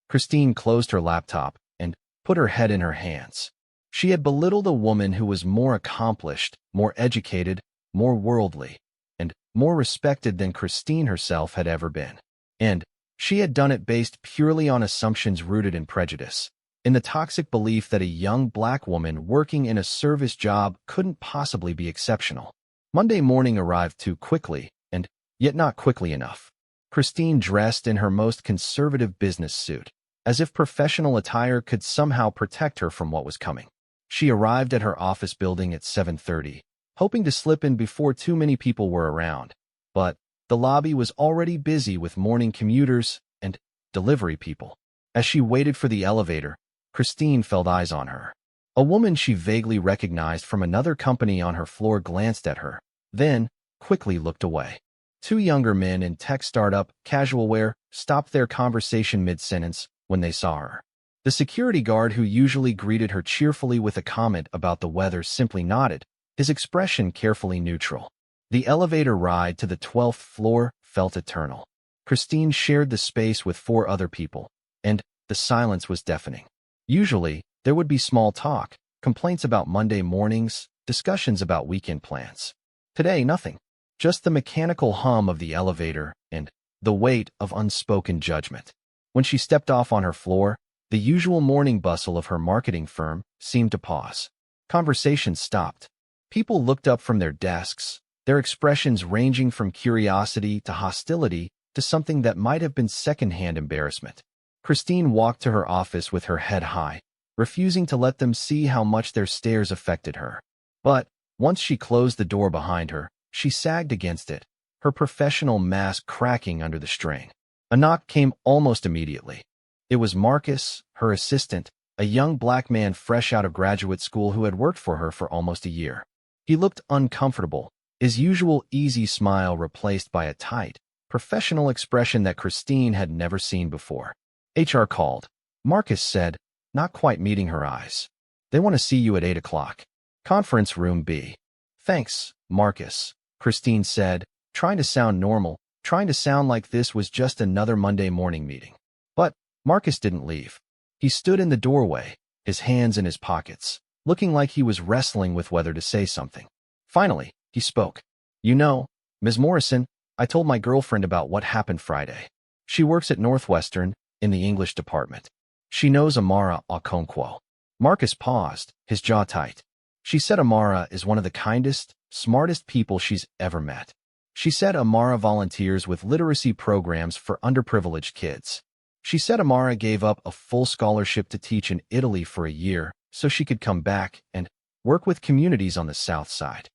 Christine closed her laptop and put her head in her hands. She had belittled a woman who was more accomplished, more educated, more worldly, and more respected than Christine herself had ever been. And she had done it based purely on assumptions rooted in prejudice, in the toxic belief that a young Black woman working in a service job couldn't possibly be exceptional. Monday morning arrived too quickly, and yet not quickly enough. Christine dressed in her most conservative business suit, as if professional attire could somehow protect her from what was coming. She arrived at her office building at 7:30, hoping to slip in before too many people were around, but the lobby was already busy with morning commuters and delivery people. As she waited for the elevator, Christine felt eyes on her. A woman she vaguely recognized from another company on her floor glanced at her, then quickly looked away. 2 younger men in tech startup casual wear stopped their conversation mid-sentence when they saw her. The security guard who usually greeted her cheerfully with a comment about the weather simply nodded, his expression carefully neutral. The elevator ride to the 12th floor felt eternal. Christine shared the space with 4 other people, and the silence was deafening. Usually, there would be small talk, complaints about Monday mornings, discussions about weekend plans. Today, nothing. Just the mechanical hum of the elevator and the weight of unspoken judgment. When she stepped off on her floor, the usual morning bustle of her marketing firm seemed to pause. Conversations stopped. People looked up from their desks, their expressions ranging from curiosity to hostility to something that might have been secondhand embarrassment. Christine walked to her office with her head high, refusing to let them see how much their stares affected her. But once she closed the door behind her, she sagged against it, her professional mask cracking under the strain. A knock came almost immediately. It was Marcus, her assistant, a young Black man fresh out of graduate school who had worked for her for almost a year. He looked uncomfortable, his usual easy smile replaced by a tight, professional expression that Christine had never seen before. HR called. Marcus said, not quite meeting her eyes. They want to see you at 8 o'clock. Conference room B. Thanks, Marcus, Christine said, trying to sound normal, trying to sound like this was just another Monday morning meeting. But Marcus didn't leave. He stood in the doorway, his hands in his pockets, looking like he was wrestling with whether to say something. Finally, he spoke. You know, Ms. Morrison, I told my girlfriend about what happened Friday. She works at Northwestern, in the English department. She knows Amara Okonkwo. Marcus paused, his jaw tight. She said Amara is one of the kindest, smartest people she's ever met. She said Amara volunteers with literacy programs for underprivileged kids. She said Amara gave up a full scholarship to teach in Italy for a year so she could come back and work with communities on the South Side.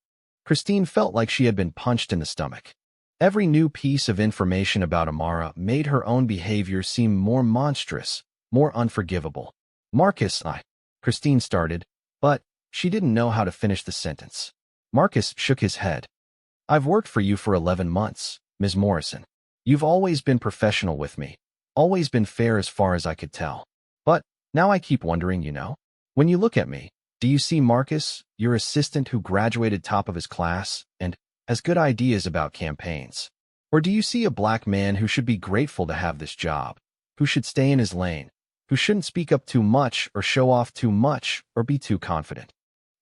Christine felt like she had been punched in the stomach. Every new piece of information about Amara made her own behavior seem more monstrous, more unforgivable. Marcus, Christine started, but she didn't know how to finish the sentence. Marcus shook his head. I've worked for you for 11 months, Ms. Morrison. You've always been professional with me, always been fair as far as I could tell. But Now I keep wondering. When you look at me, do you see Marcus, your assistant who graduated top of his class and has good ideas about campaigns? Or do you see a black man who should be grateful to have this job, who should stay in his lane, who shouldn't speak up too much or show off too much or be too confident?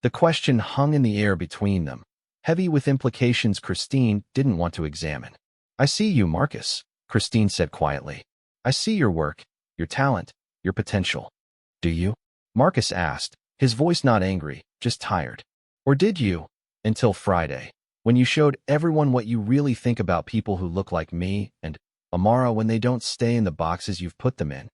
The question hung in the air between them, heavy with implications Christine didn't want to examine. I see you, Marcus, Christine said quietly. I see your work, your talent, your potential. Do you? Marcus asked, his voice not angry, just tired. Or did you? Until Friday, when you showed everyone what you really think about people who look like me and Amara when they don't stay in the boxes you've put them in.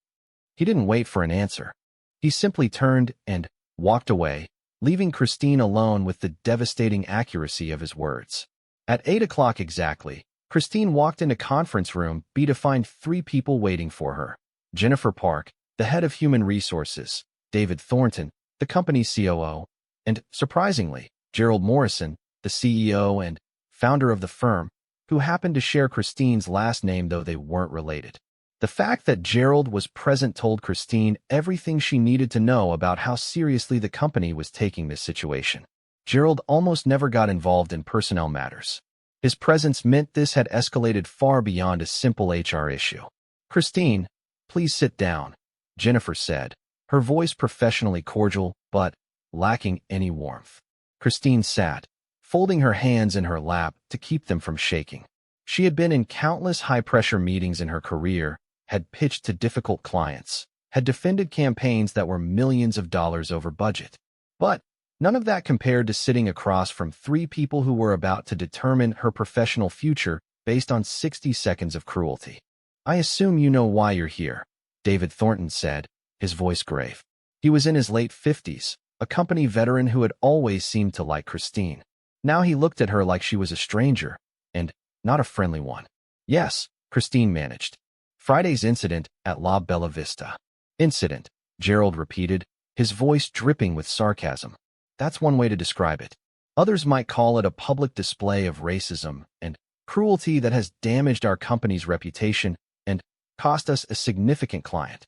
He didn't wait for an answer. He simply turned and walked away, leaving Christine alone with the devastating accuracy of his words. At 8 o'clock exactly, Christine walked into conference room B to find 3 people waiting for her. Jennifer Park, the head of human resources, David Thornton, the company's COO, and, surprisingly, Gerald Morrison, the CEO and founder of the firm, who happened to share Christine's last name though they weren't related. The fact that Gerald was present told Christine everything she needed to know about how seriously the company was taking this situation. Gerald almost never got involved in personnel matters. His presence meant this had escalated far beyond a simple HR issue. Christine, please sit down, Jennifer said, her voice professionally cordial but lacking any warmth. Christine sat, folding her hands in her lap to keep them from shaking. She had been in countless high-pressure meetings in her career, had pitched to difficult clients, had defended campaigns that were millions of dollars over budget. But none of that compared to sitting across from 3 people who were about to determine her professional future based on 60 seconds of cruelty. I assume you know why you're here, David Thornton said, his voice grave. He was in his late 50s, a company veteran who had always seemed to like Christine. Now he looked at her like she was a stranger, and not a friendly one. Yes, Christine managed. Friday's incident at La Bella Vista. Incident, Gerald repeated, his voice dripping with sarcasm. That's one way to describe it. Others might call it a public display of racism and cruelty that has damaged our company's reputation and cost us a significant client.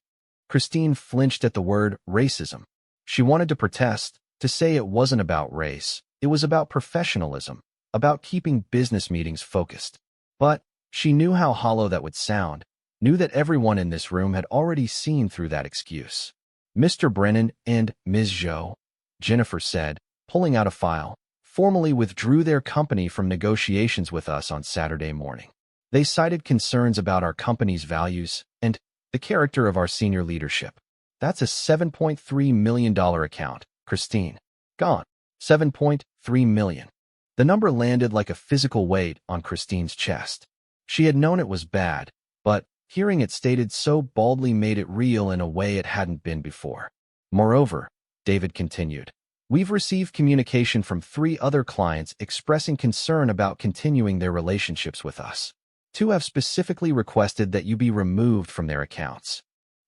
Christine flinched at the word racism. She wanted to protest, to say it wasn't about race. It was about professionalism, about keeping business meetings focused. But she knew how hollow that would sound, knew that everyone in this room had already seen through that excuse. Mr. Brennan and Ms. Zhou, Jennifer said, pulling out a file, formally withdrew their company from negotiations with us on Saturday morning. They cited concerns about our company's values and the character of our senior leadership. That's a $7.3 million account, Christine. Gone. $7.3 million. The number landed like a physical weight on Christine's chest. She had known it was bad, but hearing it stated so baldly made it real in a way it hadn't been before. Moreover, David continued, we've received communication from 3 other clients expressing concern about continuing their relationships with us. 2 have specifically requested that you be removed from their accounts.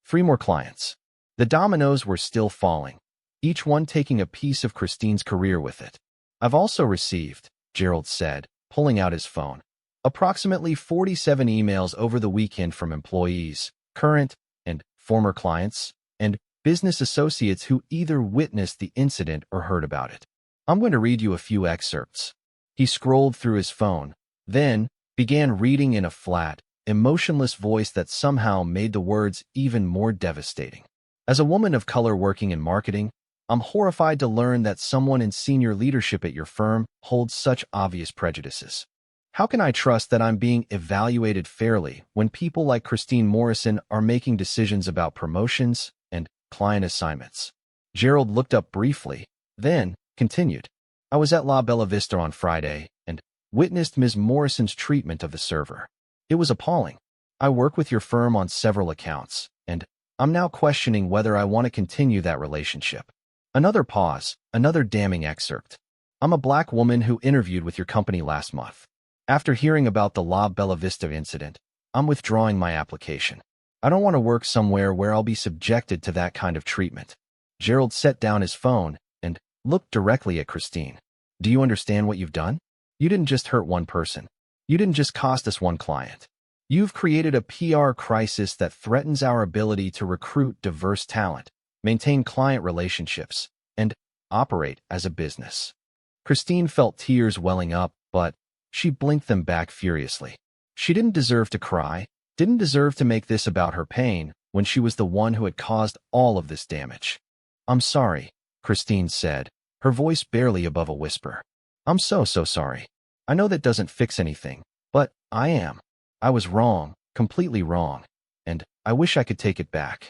3 more clients. The dominoes were still falling, each one taking a piece of Christine's career with it. I've also received, Gerald said, pulling out his phone, approximately 47 emails over the weekend from employees, current and former clients, and business associates who either witnessed the incident or heard about it. I'm going to read you a few excerpts. He scrolled through his phone, then began reading in a flat, emotionless voice that somehow made the words even more devastating. As a woman of color working in marketing, I'm horrified to learn that someone in senior leadership at your firm holds such obvious prejudices. How can I trust that I'm being evaluated fairly when people like Christine Morrison are making decisions about promotions and client assignments? Gerald looked up briefly, then continued. I was at La Bella Vista on Friday and witnessed Ms. Morrison's treatment of the server. It was appalling. I work with your firm on several accounts, and I'm now questioning whether I want to continue that relationship. Another pause, another damning excerpt. I'm a black woman who interviewed with your company last month. After hearing about the La Bella Vista incident, I'm withdrawing my application. I don't want to work somewhere where I'll be subjected to that kind of treatment. Gerald set down his phone and looked directly at Christine. Do you understand what you've done? You didn't just hurt one person. You didn't just cost us one client. You've created a PR crisis that threatens our ability to recruit diverse talent, maintain client relationships, and operate as a business. Christine felt tears welling up, but she blinked them back furiously. She didn't deserve to cry, didn't deserve to make this about her pain when she was the one who had caused all of this damage. "I'm sorry," Christine said, her voice barely above a whisper. "I'm so sorry. I know that doesn't fix anything, but I am. I was wrong, completely wrong, and I wish I could take it back."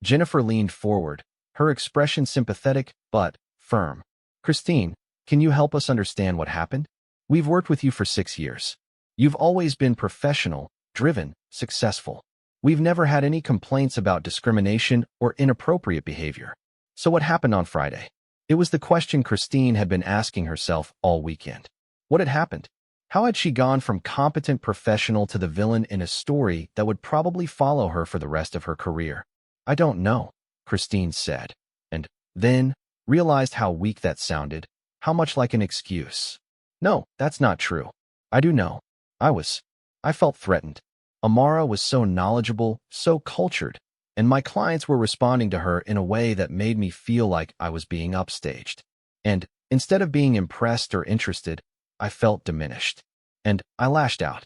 Jennifer leaned forward, her expression sympathetic but firm. "Christine, can you help us understand what happened? We've worked with you for 6 years. You've always been professional, driven, successful. We've never had any complaints about discrimination or inappropriate behavior. So what happened on Friday?" It was the question Christine had been asking herself all weekend. What had happened? How had she gone from competent professional to the villain in a story that would probably follow her for the rest of her career? "I don't know," Christine said, and then realized how weak that sounded, how much like an excuse. "No, that's not true. I do know. I felt threatened. Amara was so knowledgeable, so cultured, and my clients were responding to her in a way that made me feel like I was being upstaged. And instead of being impressed or interested, I felt diminished. And I lashed out."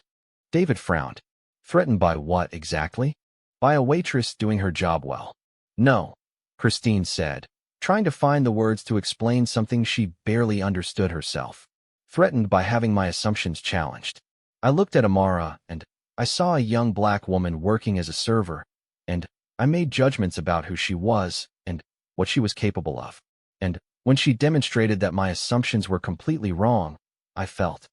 David frowned. "Threatened by what exactly?" "By a waitress doing her job well." "No," Christine said, trying to find the words to explain something she barely understood herself. "Threatened by having my assumptions challenged. I looked at Amara, and I saw a young black woman working as a server, and I made judgments about who she was and what she was capable of. And when she demonstrated that my assumptions were completely wrong, I felt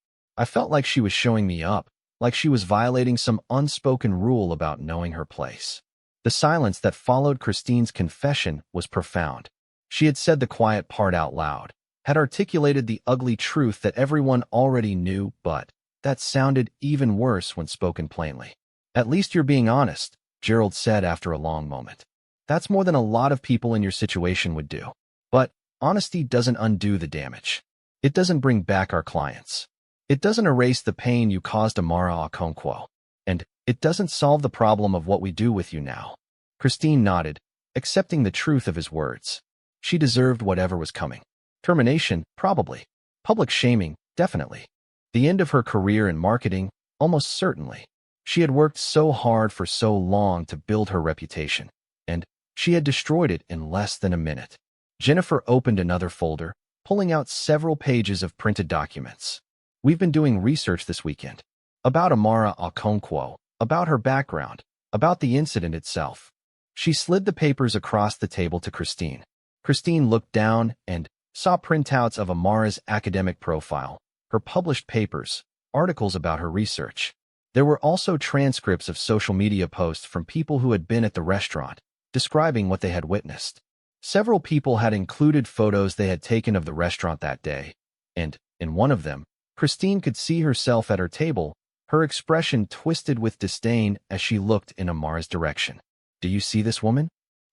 like she was showing me up, like she was violating some unspoken rule about knowing her place." The silence that followed Christine's confession was profound. She had said the quiet part out loud, had articulated the ugly truth that everyone already knew, but that sounded even worse when spoken plainly. "At least you're being honest," Gerald said after a long moment. "That's more than a lot of people in your situation would do. But honesty doesn't undo the damage. It doesn't bring back our clients. It doesn't erase the pain you caused Amara Okonkwo. And it doesn't solve the problem of what we do with you now." Christine nodded, accepting the truth of his words. She deserved whatever was coming. Termination, probably. Public shaming, definitely. The end of her career in marketing, almost certainly. She had worked so hard for so long to build her reputation, and she had destroyed it in less than a minute. Jennifer opened another folder, pulling out several pages of printed documents. "We've been doing research this weekend. About Amara Okonkwo, about her background, about the incident itself." She slid the papers across the table to Christine. Christine looked down and saw printouts of Amara's academic profile, her published papers, articles about her research. There were also transcripts of social media posts from people who had been at the restaurant, describing what they had witnessed. Several people had included photos they had taken of the restaurant that day, and in one of them, Christine could see herself at her table, her expression twisted with disdain as she looked in Amara's direction. "Do you see this woman?"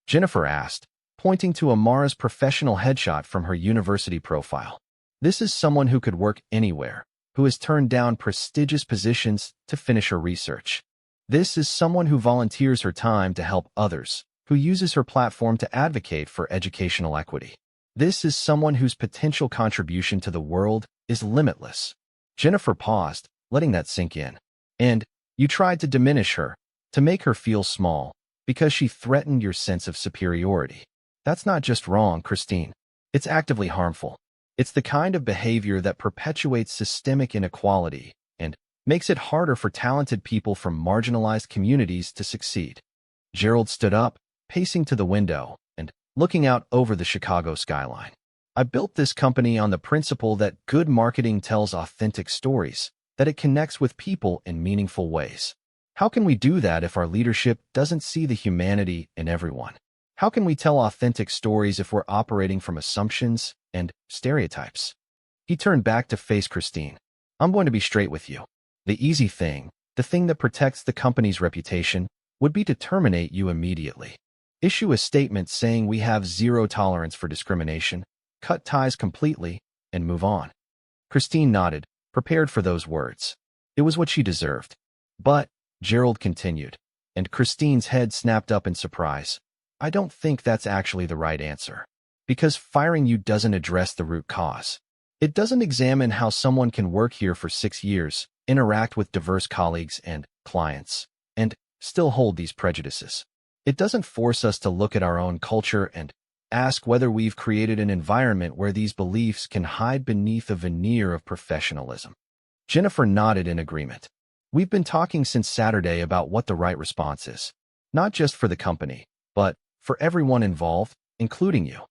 Jennifer asked, pointing to Amara's professional headshot from her university profile. "This is someone who could work anywhere, who has turned down prestigious positions to finish her research. This is someone who volunteers her time to help others, who uses her platform to advocate for educational equity. This is someone whose potential contribution to the world is limitless." Jennifer paused, letting that sink in. "And you tried to diminish her, to make her feel small, because she threatened your sense of superiority. That's not just wrong, Christine. It's actively harmful. It's the kind of behavior that perpetuates systemic inequality and makes it harder for talented people from marginalized communities to succeed." Gerald stood up, pacing to the window and looking out over the Chicago skyline. "I built this company on the principle that good marketing tells authentic stories, that it connects with people in meaningful ways. How can we do that if our leadership doesn't see the humanity in everyone? How can we tell authentic stories if we're operating from assumptions and stereotypes?" He turned back to face Christine. "I'm going to be straight with you. The easy thing, the thing that protects the company's reputation, would be to terminate you immediately. Issue a statement saying we have zero tolerance for discrimination, cut ties completely, and move on." Christine nodded, prepared for those words. It was what she deserved. "But," Gerald continued, and Christine's head snapped up in surprise, I don't think that's actually the right answer. Because firing you doesn't address the root cause. It doesn't examine how someone can work here for 6 years, interact with diverse colleagues and clients, and still hold these prejudices. It doesn't force us to look at our own culture and ask whether we've created an environment where these beliefs can hide beneath a veneer of professionalism. Jennifer nodded in agreement. We've been talking since Saturday about what the right response is, not just for the company, but for everyone involved, including you.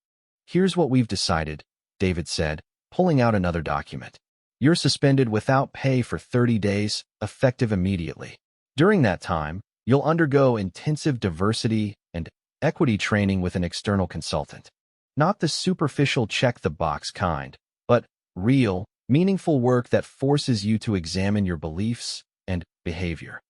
Here's what we've decided, David said, pulling out another document. You're suspended without pay for 30 days, effective immediately. During that time, you'll undergo intensive diversity and equity training with an external consultant. Not the superficial check-the-box kind, but real, meaningful work that forces you to examine your beliefs and behavior.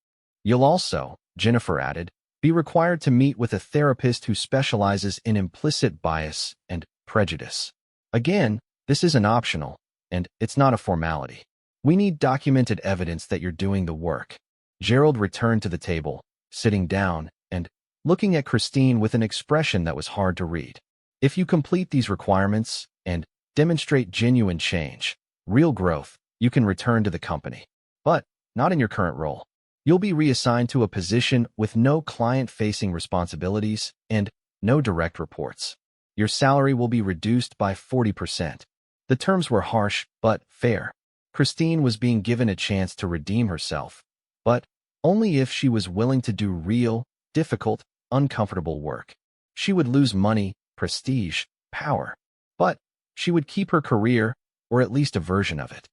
You'll also, Jennifer added, be required to meet with a therapist who specializes in implicit bias and prejudice. Again, this isn't optional, and it's not a formality. We need documented evidence that you're doing the work. Gerald returned to the table, sitting down and looking at Christine with an expression that was hard to read. If you complete these requirements and demonstrate genuine change, real growth, you can return to the company. But not in your current role. You'll be reassigned to a position with no client-facing responsibilities and no direct reports. Your salary will be reduced by 40%. The terms were harsh, but fair. Christine was being given a chance to redeem herself, but only if she was willing to do real, difficult, uncomfortable work. She would lose money, prestige, power, but she would keep her career, or at least a version of it.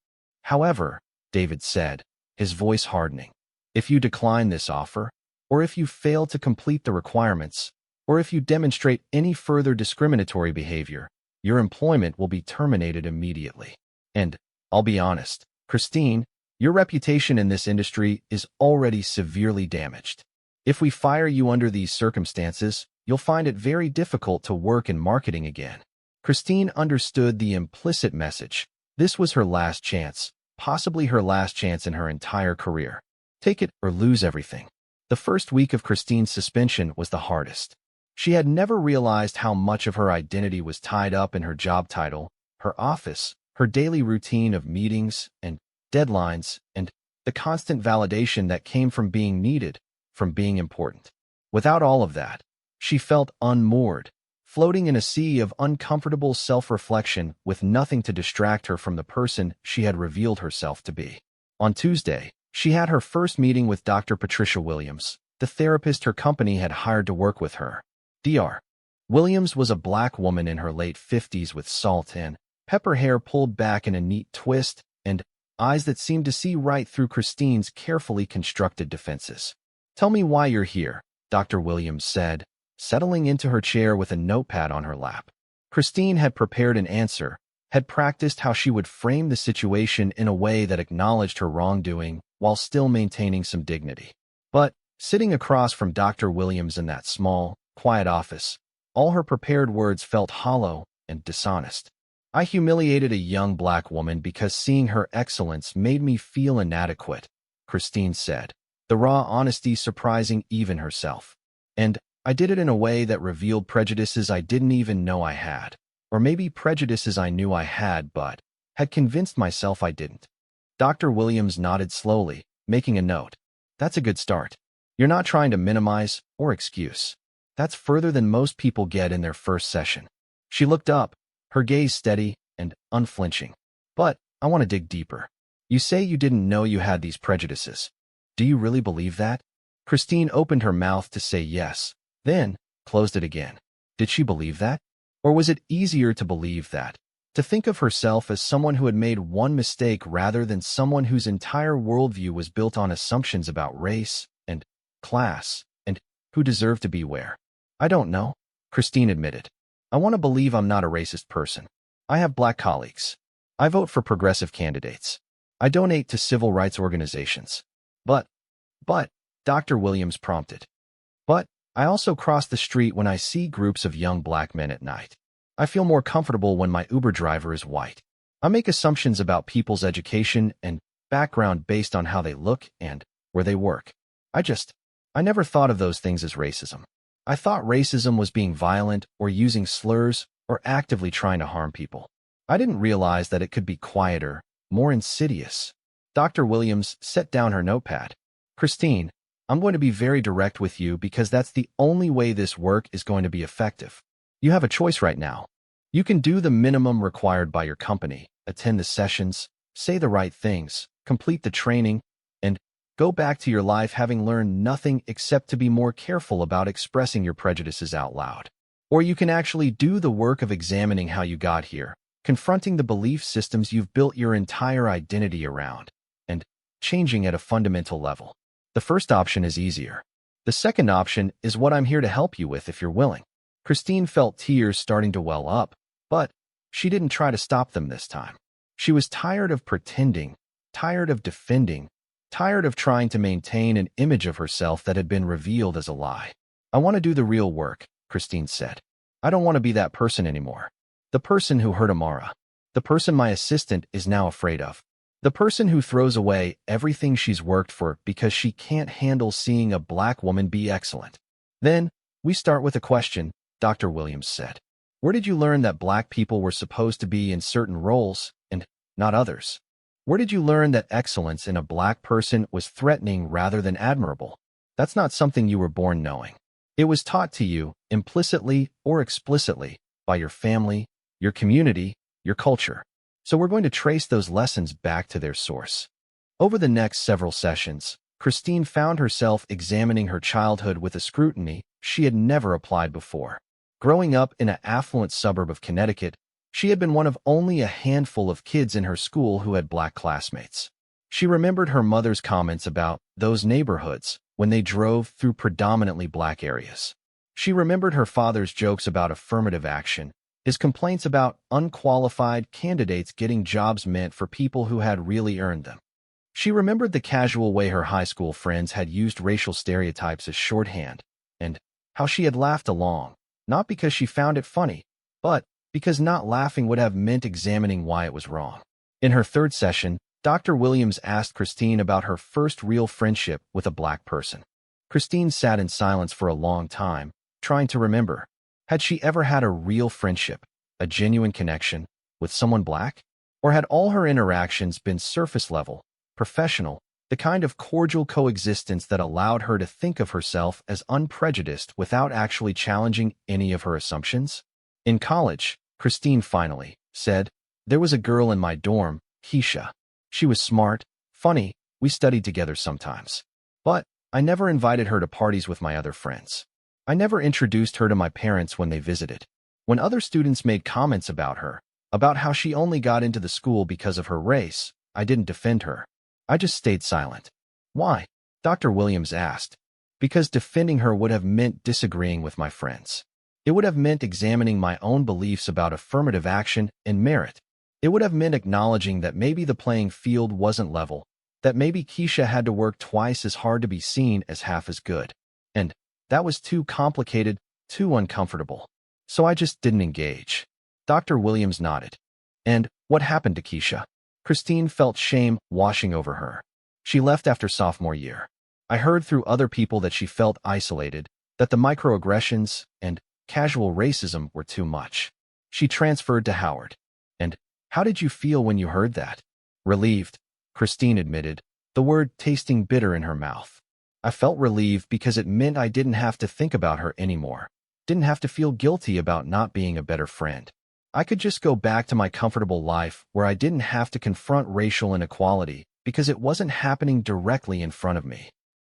However, David said, his voice hardening, if you decline this offer, or if you fail to complete the requirements, or if you demonstrate any further discriminatory behavior, your employment will be terminated immediately. And, I'll be honest, Christine, your reputation in this industry is already severely damaged. If we fire you under these circumstances, you'll find it very difficult to work in marketing again. Christine understood the implicit message. This was her last chance, possibly her last chance in her entire career. Take it or lose everything. The first week of Christine's suspension was the hardest. She had never realized how much of her identity was tied up in her job title, her office, her daily routine of meetings and deadlines, and the constant validation that came from being needed, from being important. Without all of that, she felt unmoored, floating in a sea of uncomfortable self-reflection with nothing to distract her from the person she had revealed herself to be. On Tuesday, she had her first meeting with Dr. Patricia Williams, the therapist her company had hired to work with her. Dr. Williams was a black woman in her late 50s with salt and pepper hair pulled back in a neat twist and eyes that seemed to see right through Christine's carefully constructed defenses. Tell me why you're here, Dr. Williams said, settling into her chair with a notepad on her lap. Christine had prepared an answer, had practiced how she would frame the situation in a way that acknowledged her wrongdoing while still maintaining some dignity. But, sitting across from Dr. Williams in that small, quiet office, all her prepared words felt hollow and dishonest. I humiliated a young black woman because seeing her excellence made me feel inadequate, Christine said, the raw honesty surprising even herself. And I did it in a way that revealed prejudices I didn't even know I had, or maybe prejudices I knew I had but had convinced myself I didn't. Dr. Williams nodded slowly, making a note. That's a good start. You're not trying to minimize or excuse. That's further than most people get in their first session. She looked up, her gaze steady and unflinching. But I want to dig deeper. You say you didn't know you had these prejudices. Do you really believe that? Christine opened her mouth to say yes, then closed it again. Did she believe that? Or was it easier to believe that? To think of herself as someone who had made one mistake rather than someone whose entire worldview was built on assumptions about race and class and who deserved to be where? I don't know, Christine admitted. I want to believe I'm not a racist person. I have black colleagues. I vote for progressive candidates. I donate to civil rights organizations. But, Dr. Williams prompted. But, I also cross the street when I see groups of young black men at night. I feel more comfortable when my Uber driver is white. I make assumptions about people's education and background based on how they look and where they work. I never thought of those things as racism. I thought racism was being violent or using slurs or actively trying to harm people. I didn't realize that it could be quieter, more insidious. Dr. Williams set down her notepad. Christine, I'm going to be very direct with you because that's the only way this work is going to be effective. You have a choice right now. You can do the minimum required by your company, attend the sessions, say the right things, complete the training, and go back to your life having learned nothing except to be more careful about expressing your prejudices out loud. Or you can actually do the work of examining how you got here, confronting the belief systems you've built your entire identity around, and changing at a fundamental level. The first option is easier. The second option is what I'm here to help you with if you're willing. Christine felt tears starting to well up, but she didn't try to stop them this time. She was tired of pretending, tired of defending, tired of trying to maintain an image of herself that had been revealed as a lie. I want to do the real work, Christine said. I don't want to be that person anymore. The person who hurt Amara. The person my assistant is now afraid of. The person who throws away everything she's worked for because she can't handle seeing a black woman be excellent. Then, we start with a question, Dr. Williams said. Where did you learn that black people were supposed to be in certain roles and not others? Where did you learn that excellence in a black person was threatening rather than admirable? That's not something you were born knowing. It was taught to you, implicitly or explicitly, by your family, your community, your culture. So we're going to trace those lessons back to their source. Over the next several sessions, Christine found herself examining her childhood with a scrutiny she had never applied before. Growing up in an affluent suburb of Connecticut, she had been one of only a handful of kids in her school who had black classmates. She remembered her mother's comments about those neighborhoods when they drove through predominantly black areas. She remembered her father's jokes about affirmative action, his complaints about unqualified candidates getting jobs meant for people who had really earned them. She remembered the casual way her high school friends had used racial stereotypes as shorthand, and how she had laughed along, not because she found it funny, but because not laughing would have meant examining why it was wrong. In her third session, Dr. Williams asked Christine about her first real friendship with a black person. Christine sat in silence for a long time, trying to remember. Had she ever had a real friendship, a genuine connection, with someone black? Or had all her interactions been surface level, professional, the kind of cordial coexistence that allowed her to think of herself as unprejudiced without actually challenging any of her assumptions? In college, Christine finally said, there was a girl in my dorm, Keisha. She was smart, funny, we studied together sometimes. But I never invited her to parties with my other friends. I never introduced her to my parents when they visited. When other students made comments about her, about how she only got into the school because of her race, I didn't defend her. I just stayed silent. Why? Dr. Williams asked. Because defending her would have meant disagreeing with my friends. It would have meant examining my own beliefs about affirmative action and merit. It would have meant acknowledging that maybe the playing field wasn't level, that maybe Keisha had to work twice as hard to be seen as half as good. And that was too complicated, too uncomfortable. So I just didn't engage. Dr. Williams nodded. And what happened to Keisha? Christine felt shame washing over her. She left after sophomore year. I heard through other people that she felt isolated, that the microaggressions and casual racism were too much. She transferred to Howard. And how did you feel when you heard that? Relieved, Christine admitted, the word tasting bitter in her mouth. I felt relieved because it meant I didn't have to think about her anymore, didn't have to feel guilty about not being a better friend. I could just go back to my comfortable life where I didn't have to confront racial inequality because it wasn't happening directly in front of me.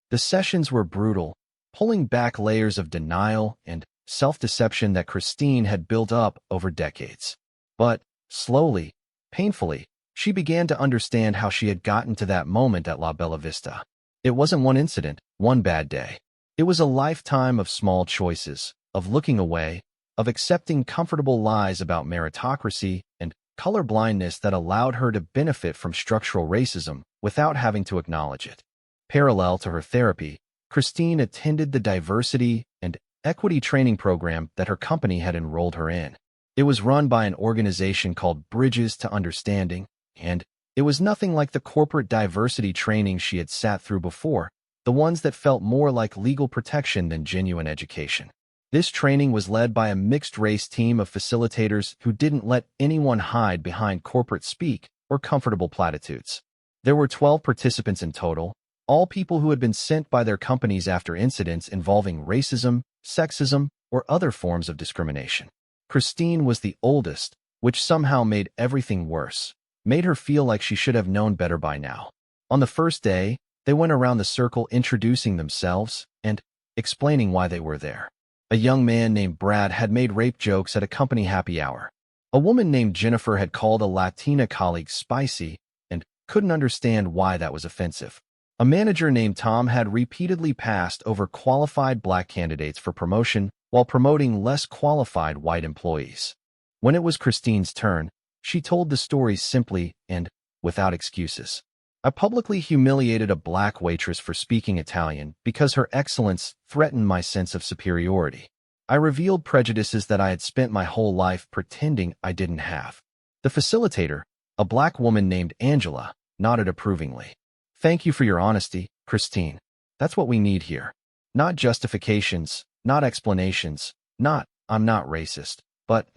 The sessions were brutal, pulling back layers of denial and self-deception that Christine had built up over decades. But, slowly, painfully, she began to understand how she had gotten to that moment at La Bella Vista. It wasn't one incident, one bad day. It was a lifetime of small choices, of looking away, of accepting comfortable lies about meritocracy and colorblindness that allowed her to benefit from structural racism without having to acknowledge it. Parallel to her therapy, Christine attended the diversity and equity training program that her company had enrolled her in. It was run by an organization called Bridges to Understanding, and it was nothing like the corporate diversity training she had sat through before, the ones that felt more like legal protection than genuine education. This training was led by a mixed-race team of facilitators who didn't let anyone hide behind corporate speak or comfortable platitudes. There were 12 participants in total, all people who had been sent by their companies after incidents involving racism, sexism, or other forms of discrimination. Christine was the oldest, which somehow made everything worse, made her feel like she should have known better by now. On the first day, they went around the circle introducing themselves and explaining why they were there. A young man named Brad had made rape jokes at a company happy hour. A woman named Jennifer had called a Latina colleague spicy and couldn't understand why that was offensive. A manager named Tom had repeatedly passed over qualified black candidates for promotion while promoting less qualified white employees. When it was Christine's turn, she told the story simply and without excuses. I publicly humiliated a black waitress for speaking Italian because her excellence threatened my sense of superiority. I revealed prejudices that I had spent my whole life pretending I didn't have. The facilitator, a black woman named Angela, nodded approvingly. Thank you for your honesty, Christine. That's what we need here. Not justifications, not explanations, not, I'm not racist, but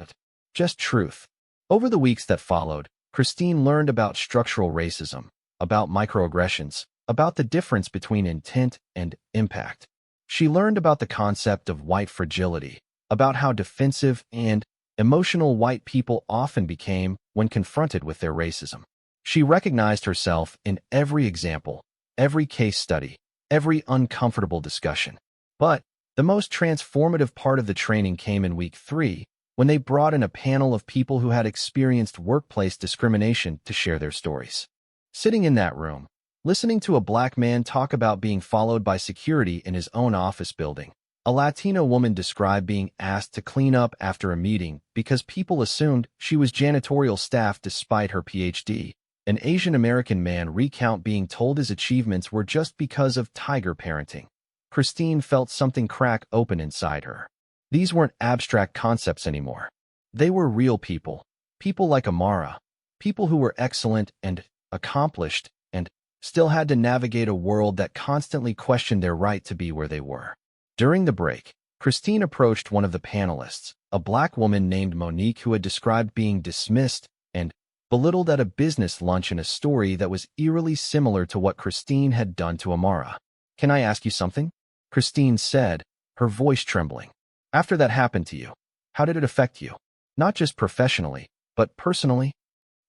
just truth. Over the weeks that followed, Christine learned about structural racism, about microaggressions, about the difference between intent and impact. She learned about the concept of white fragility, about how defensive and emotional white people often became when confronted with their racism. She recognized herself in every example, every case study, every uncomfortable discussion. But the most transformative part of the training came in week 3, when they brought in a panel of people who had experienced workplace discrimination to share their stories. Sitting in that room, listening to a black man talk about being followed by security in his own office building, a Latino woman described being asked to clean up after a meeting because people assumed she was janitorial staff despite her PhD, an Asian American man recount being told his achievements were just because of tiger parenting. Christine felt something crack open inside her. These weren't abstract concepts anymore. They were real people, people like Amara, people who were excellent and accomplished and still had to navigate a world that constantly questioned their right to be where they were. During the break, Christine approached one of the panelists, a black woman named Monique who had described being dismissed and belittled at a business lunch in a story that was eerily similar to what Christine had done to Amara. Can I ask you something? Christine said, her voice trembling. After that happened to you, how did it affect you? Not just professionally, but personally?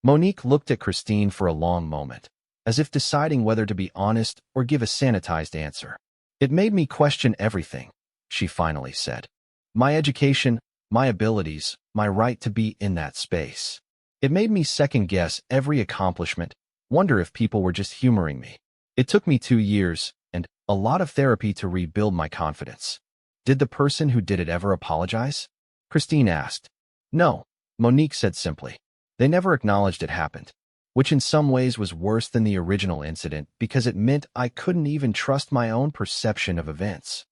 Monique looked at Christine for a long moment, as if deciding whether to be honest or give a sanitized answer. It made me question everything, she finally said. My education, my abilities, my right to be in that space. It made me second-guess every accomplishment, wonder if people were just humoring me. It took me 2 years and a lot of therapy to rebuild my confidence. Did the person who did it ever apologize? Christine asked. No, Monique said simply. They never acknowledged it happened, which in some ways was worse than the original incident because it meant I couldn't even trust my own perception of events.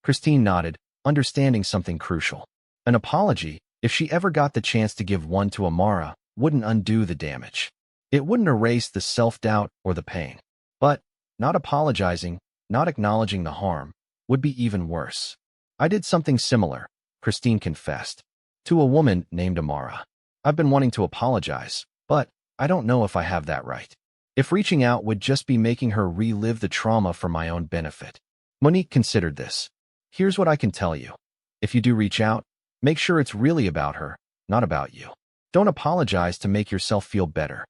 Christine nodded, understanding something crucial. An apology, if she ever got the chance to give one to Amara, wouldn't undo the damage. It wouldn't erase the self-doubt or the pain. But not apologizing, not acknowledging the harm, would be even worse. I did something similar, Christine confessed, to a woman named Amara. I've been wanting to apologize, but I don't know if I have that right. If reaching out would just be making her relive the trauma for my own benefit. Monique considered this. Here's what I can tell you. If you do reach out, make sure it's really about her, not about you. Don't apologize to make yourself feel better.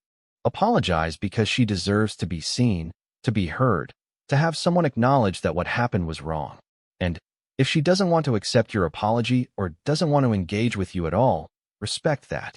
Apologize because she deserves to be seen, to be heard, to have someone acknowledge that what happened was wrong. And if she doesn't want to accept your apology or doesn't want to engage with you at all, respect that.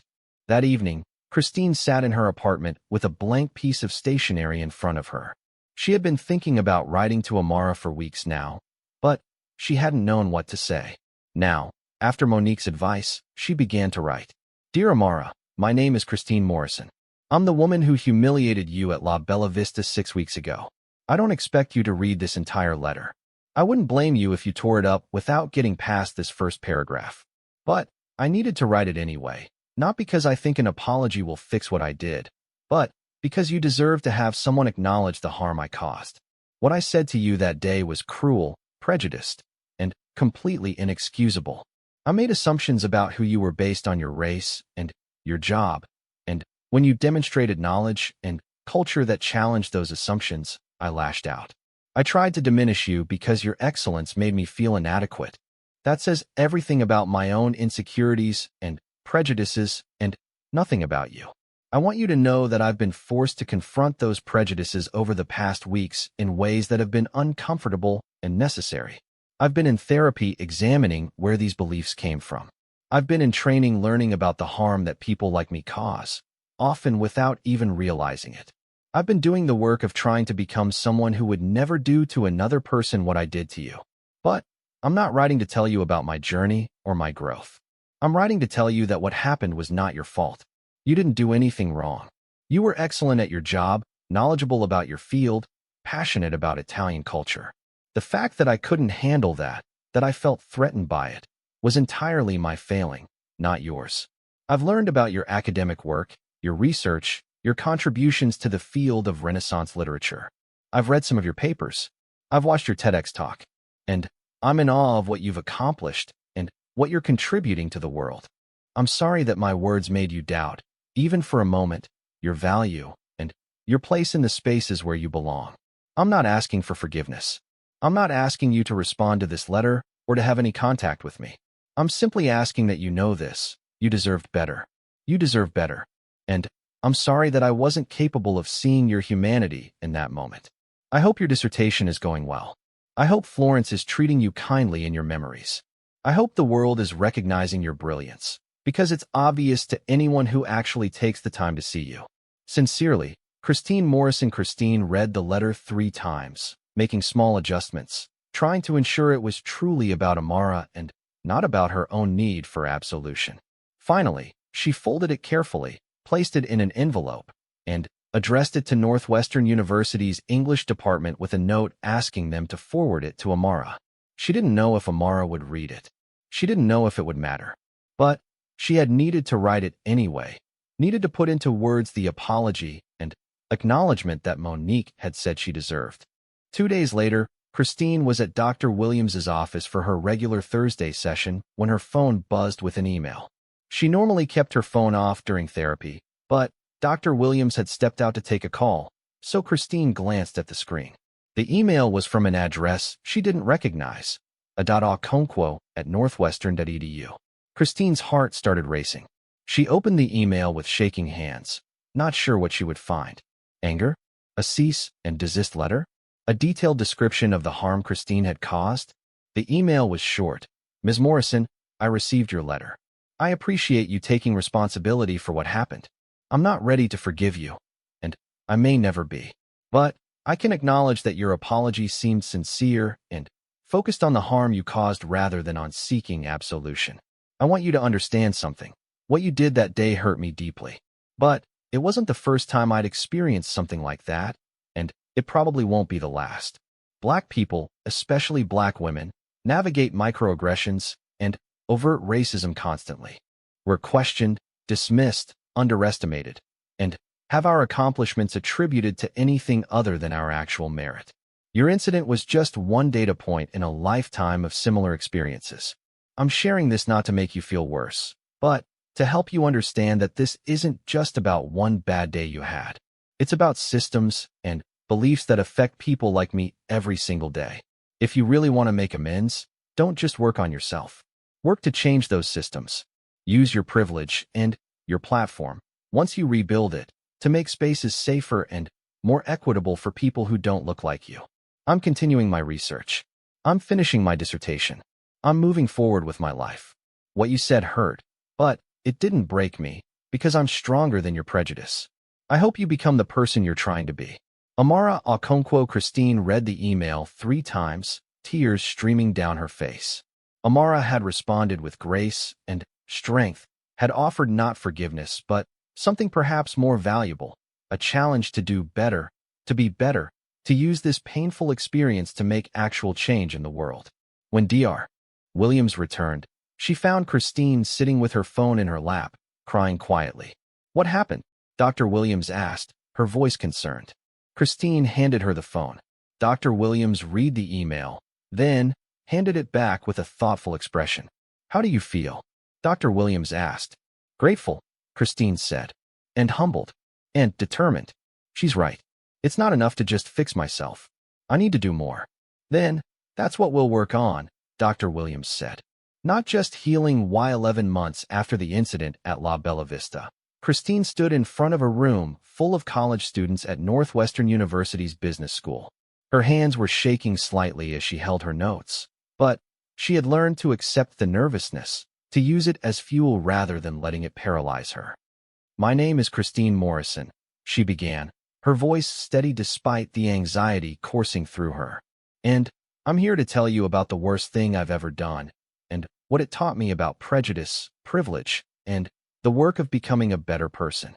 That evening, Christine sat in her apartment with a blank piece of stationery in front of her. She had been thinking about writing to Amara for weeks now, but she hadn't known what to say. Now, after Monique's advice, she began to write. Dear Amara, my name is Christine Morrison. I'm the woman who humiliated you at La Bella Vista 6 weeks ago. I don't expect you to read this entire letter. I wouldn't blame you if you tore it up without getting past this first paragraph. But I needed to write it anyway, not because I think an apology will fix what I did, but because you deserve to have someone acknowledge the harm I caused. What I said to you that day was cruel, prejudiced, and completely inexcusable. I made assumptions about who you were based on your race and your job, and when you demonstrated knowledge and culture that challenged those assumptions, I lashed out. I tried to diminish you because your excellence made me feel inadequate. That says everything about my own insecurities and prejudices and nothing about you. I want you to know that I've been forced to confront those prejudices over the past weeks in ways that have been uncomfortable and necessary. I've been in therapy examining where these beliefs came from. I've been in training learning about the harm that people like me cause, often without even realizing it. I've been doing the work of trying to become someone who would never do to another person what I did to you. But I'm not writing to tell you about my journey or my growth. I'm writing to tell you that what happened was not your fault. You didn't do anything wrong. You were excellent at your job, knowledgeable about your field, passionate about Italian culture. The fact that I couldn't handle that I felt threatened by it, was entirely my failing, not yours. I've learned about your academic work, your research, your contributions to the field of Renaissance literature. I've read some of your papers. I've watched your TEDx talk. And I'm in awe of what you've accomplished and what you're contributing to the world. I'm sorry that my words made you doubt, even for a moment, your value and your place in the spaces where you belong. I'm not asking for forgiveness. I'm not asking you to respond to this letter or to have any contact with me. I'm simply asking that you know this. You deserved better. You deserve better. And I'm sorry that I wasn't capable of seeing your humanity in that moment. I hope your dissertation is going well. I hope Florence is treating you kindly in your memories. I hope the world is recognizing your brilliance, because it's obvious to anyone who actually takes the time to see you. Sincerely, Christine Morrison. Christine read the letter 3 times, making small adjustments, trying to ensure it was truly about Amara and not about her own need for absolution. Finally, she folded it carefully, placed it in an envelope, and addressed it to Northwestern University's English department with a note asking them to forward it to Amara. She didn't know if Amara would read it. She didn't know if it would matter. But she had needed to write it anyway, needed to put into words the apology and acknowledgement that Monique had said she deserved. 2 days later, Christine was at Dr. Williams's office for her regular Thursday session when her phone buzzed with an email. She normally kept her phone off during therapy, but Dr. Williams had stepped out to take a call, so Christine glanced at the screen. The email was from an address she didn't recognize, a.okonkwo@northwestern.edu. Christine's heart started racing. She opened the email with shaking hands, not sure what she would find. Anger? A cease and desist letter? A detailed description of the harm Christine had caused? The email was short. Ms. Morrison, I received your letter. I appreciate you taking responsibility for what happened. I'm not ready to forgive you, and I may never be. But I can acknowledge that your apology seemed sincere and focused on the harm you caused rather than on seeking absolution. I want you to understand something. What you did that day hurt me deeply. But it wasn't the first time I'd experienced something like that, and it probably won't be the last. Black people, especially black women, navigate microaggressions and overt racism constantly. We're questioned, dismissed, underestimated, and have our accomplishments attributed to anything other than our actual merit. Your incident was just one data point in a lifetime of similar experiences. I'm sharing this not to make you feel worse, but to help you understand that this isn't just about one bad day you had. It's about systems and beliefs that affect people like me every single day. If you really want to make amends, don't just work on yourself. Work to change those systems. Use your privilege and your platform, once you rebuild it, to make spaces safer and more equitable for people who don't look like you. I'm continuing my research. I'm finishing my dissertation. I'm moving forward with my life. What you said hurt, but it didn't break me, because I'm stronger than your prejudice. I hope you become the person you're trying to be. Amara Okonkwo. Christine read the email 3 times, tears streaming down her face. Amara had responded with grace and strength, had offered not forgiveness, but something perhaps more valuable, a challenge to do better, to be better, to use this painful experience to make actual change in the world. When Dr. Williams returned, she found Christine sitting with her phone in her lap, crying quietly. What happened? Dr. Williams asked, her voice concerned. Christine handed her the phone. Dr. Williams read the email, then, handed it back with a thoughtful expression. "How do you feel?" Dr. Williams asked. "Grateful," Christine said. "And humbled. And determined." "She's right. It's not enough to just fix myself. I need to do more." "Then, that's what we'll work on," Dr. Williams said. Not just healing. Why 11 months after the incident at La Bella Vista, Christine stood in front of a room full of college students at Northwestern University's business school. Her hands were shaking slightly as she held her notes, but she had learned to accept the nervousness, to use it as fuel rather than letting it paralyze her. "My name is Christine Morrison," she began, her voice steady despite the anxiety coursing through her. "And I'm here to tell you about the worst thing I've ever done, and what it taught me about prejudice, privilege, and the work of becoming a better person."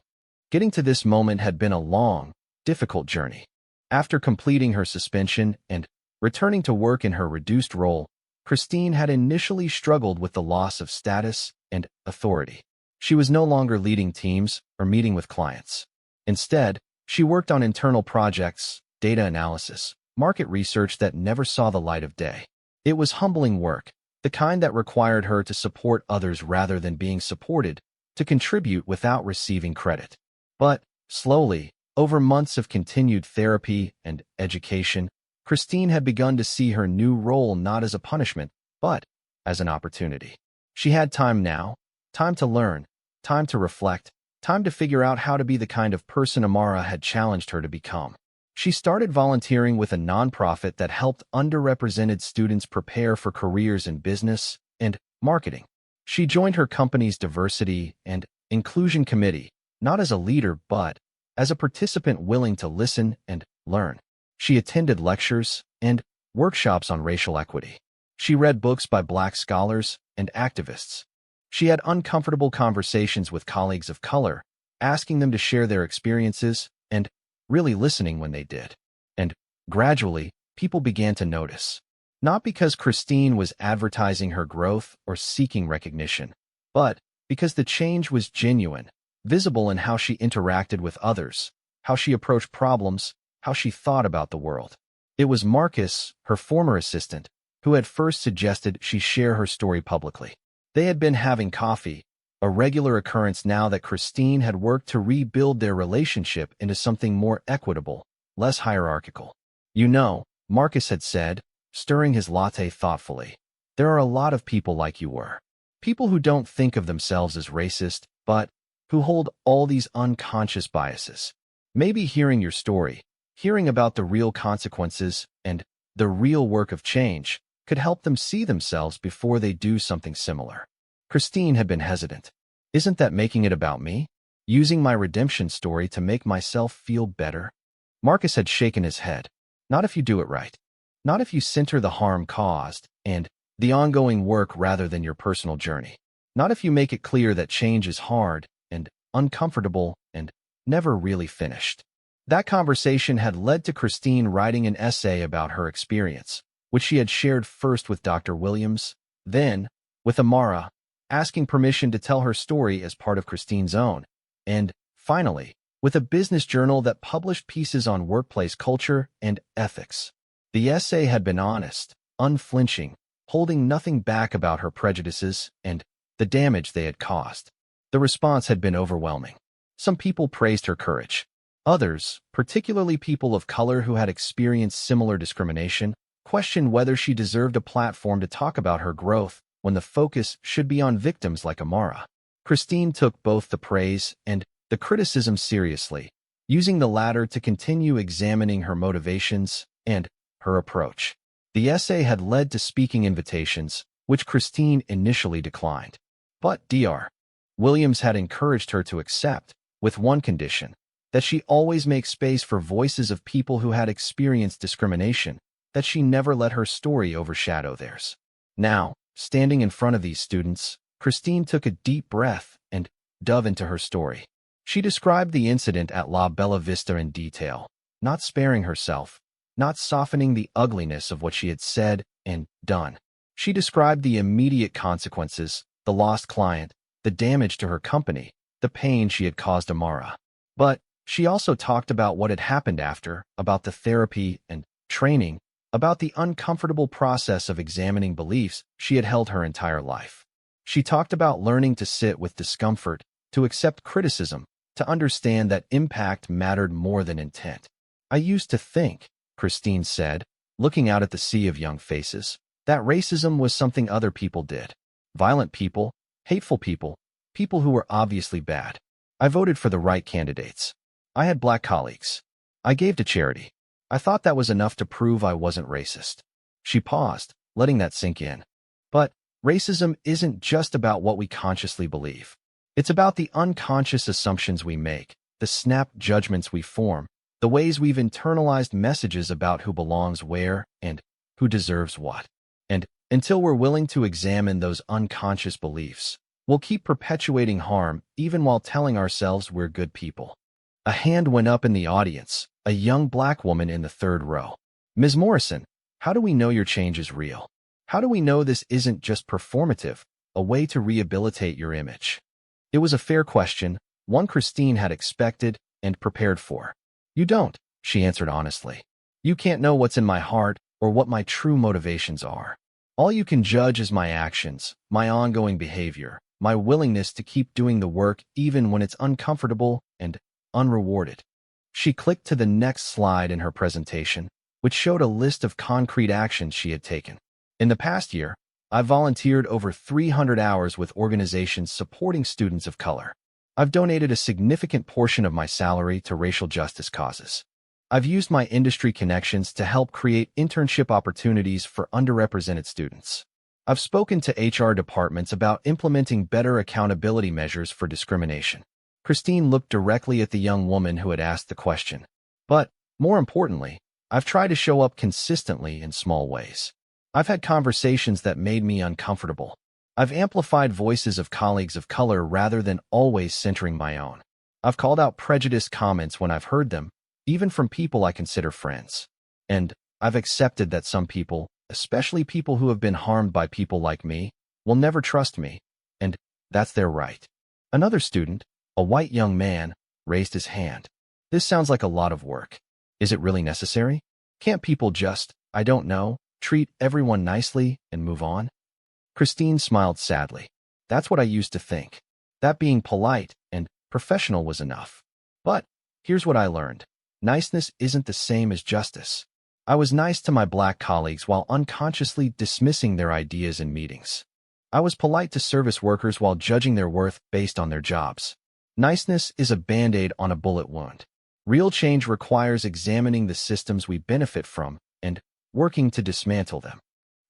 Getting to this moment had been a long, difficult journey. After completing her suspension and returning to work in her reduced role, Christine had initially struggled with the loss of status and authority. She was no longer leading teams or meeting with clients. Instead, she worked on internal projects, data analysis, market research that never saw the light of day. It was humbling work, the kind that required her to support others rather than being supported, to contribute without receiving credit. But, slowly, over months of continued therapy and education, Christine had begun to see her new role not as a punishment, but as an opportunity. She had time now, time to learn, time to reflect, time to figure out how to be the kind of person Amara had challenged her to become. She started volunteering with a nonprofit that helped underrepresented students prepare for careers in business and marketing. She joined her company's diversity and inclusion committee, not as a leader but as a participant willing to listen and learn. She attended lectures and workshops on racial equity. She read books by Black scholars and activists. She had uncomfortable conversations with colleagues of color, asking them to share their experiences and really listening when they did. And gradually, people began to notice. Not because Christine was advertising her growth or seeking recognition, but because the change was genuine, visible in how she interacted with others, how she approached problems, how she thought about the world. It was Marcus, her former assistant, who had first suggested she share her story publicly. They had been having coffee, a regular occurrence now that Christine had worked to rebuild their relationship into something more equitable, less hierarchical. "You know," Marcus had said, stirring his latte thoughtfully, "there are a lot of people like you were. People who don't think of themselves as racist, but who hold all these unconscious biases. Maybe hearing your story, hearing about the real consequences and the real work of change, could help them see themselves before they do something similar." Christine had been hesitant. "Isn't that making it about me? Using my redemption story to make myself feel better?" Marcus had shaken his head. "Not if you do it right. Not if you center the harm caused and the ongoing work rather than your personal journey. Not if you make it clear that change is hard and uncomfortable and never really finished." That conversation had led to Christine writing an essay about her experience, which she had shared first with Dr. Williams, then with Amara, asking permission to tell her story as part of Christine's own, and, finally, with a business journal that published pieces on workplace culture and ethics. The essay had been honest, unflinching, holding nothing back about her prejudices and the damage they had caused. The response had been overwhelming. Some people praised her courage. Others, particularly people of color who had experienced similar discrimination, questioned whether she deserved a platform to talk about her growth when the focus should be on victims like Amara. Christine took both the praise and the criticism seriously, using the latter to continue examining her motivations and her approach. The essay had led to speaking invitations, which Christine initially declined. But Dr. Williams had encouraged her to accept, with one condition, that she always make space for voices of people who had experienced discrimination, that she never let her story overshadow theirs. Now, standing in front of these students, Christine took a deep breath and dove into her story. She described the incident at La Bella Vista in detail, not sparing herself, not softening the ugliness of what she had said and done. She described the immediate consequences, the lost client, the damage to her company, the pain she had caused Amara. But she also talked about what had happened after, about the therapy and training, about the uncomfortable process of examining beliefs she had held her entire life. She talked about learning to sit with discomfort, to accept criticism, to understand that impact mattered more than intent. I used to think, Christine said, looking out at the sea of young faces, that racism was something other people did. Violent people, hateful people, people who were obviously bad. I voted for the right candidates. I had black colleagues. I gave to charity. I thought that was enough to prove I wasn't racist. She paused, letting that sink in. But racism isn't just about what we consciously believe. It's about the unconscious assumptions we make, the snap judgments we form, the ways we've internalized messages about who belongs where and who deserves what. And until we're willing to examine those unconscious beliefs, we'll keep perpetuating harm even while telling ourselves we're good people. A hand went up in the audience, a young black woman in the third row. Ms. Morrison, how do we know your change is real? How do we know this isn't just performative, a way to rehabilitate your image? It was a fair question, one Christine had expected and prepared for. You don't, she answered honestly. You can't know what's in my heart or what my true motivations are. All you can judge is my actions, my ongoing behavior, my willingness to keep doing the work even when it's uncomfortable and unrewarded. She clicked to the next slide in her presentation, which showed a list of concrete actions she had taken. In the past year, I've volunteered over 300 hours with organizations supporting students of color. I've donated a significant portion of my salary to racial justice causes. I've used my industry connections to help create internship opportunities for underrepresented students. I've spoken to HR departments about implementing better accountability measures for discrimination. Christine looked directly at the young woman who had asked the question. But, more importantly, I've tried to show up consistently in small ways. I've had conversations that made me uncomfortable. I've amplified voices of colleagues of color rather than always centering my own. I've called out prejudiced comments when I've heard them, even from people I consider friends. And I've accepted that some people, especially people who have been harmed by people like me, will never trust me, and that's their right. Another student, a white young man, raised his hand. This sounds like a lot of work. Is it really necessary? Can't people just, I don't know, treat everyone nicely and move on? Christine smiled sadly. That's what I used to think. That being polite and professional was enough. But here's what I learned. Niceness isn't the same as justice. I was nice to my black colleagues while unconsciously dismissing their ideas in meetings. I was polite to service workers while judging their worth based on their jobs. Niceness is a band-aid on a bullet wound. Real change requires examining the systems we benefit from and working to dismantle them.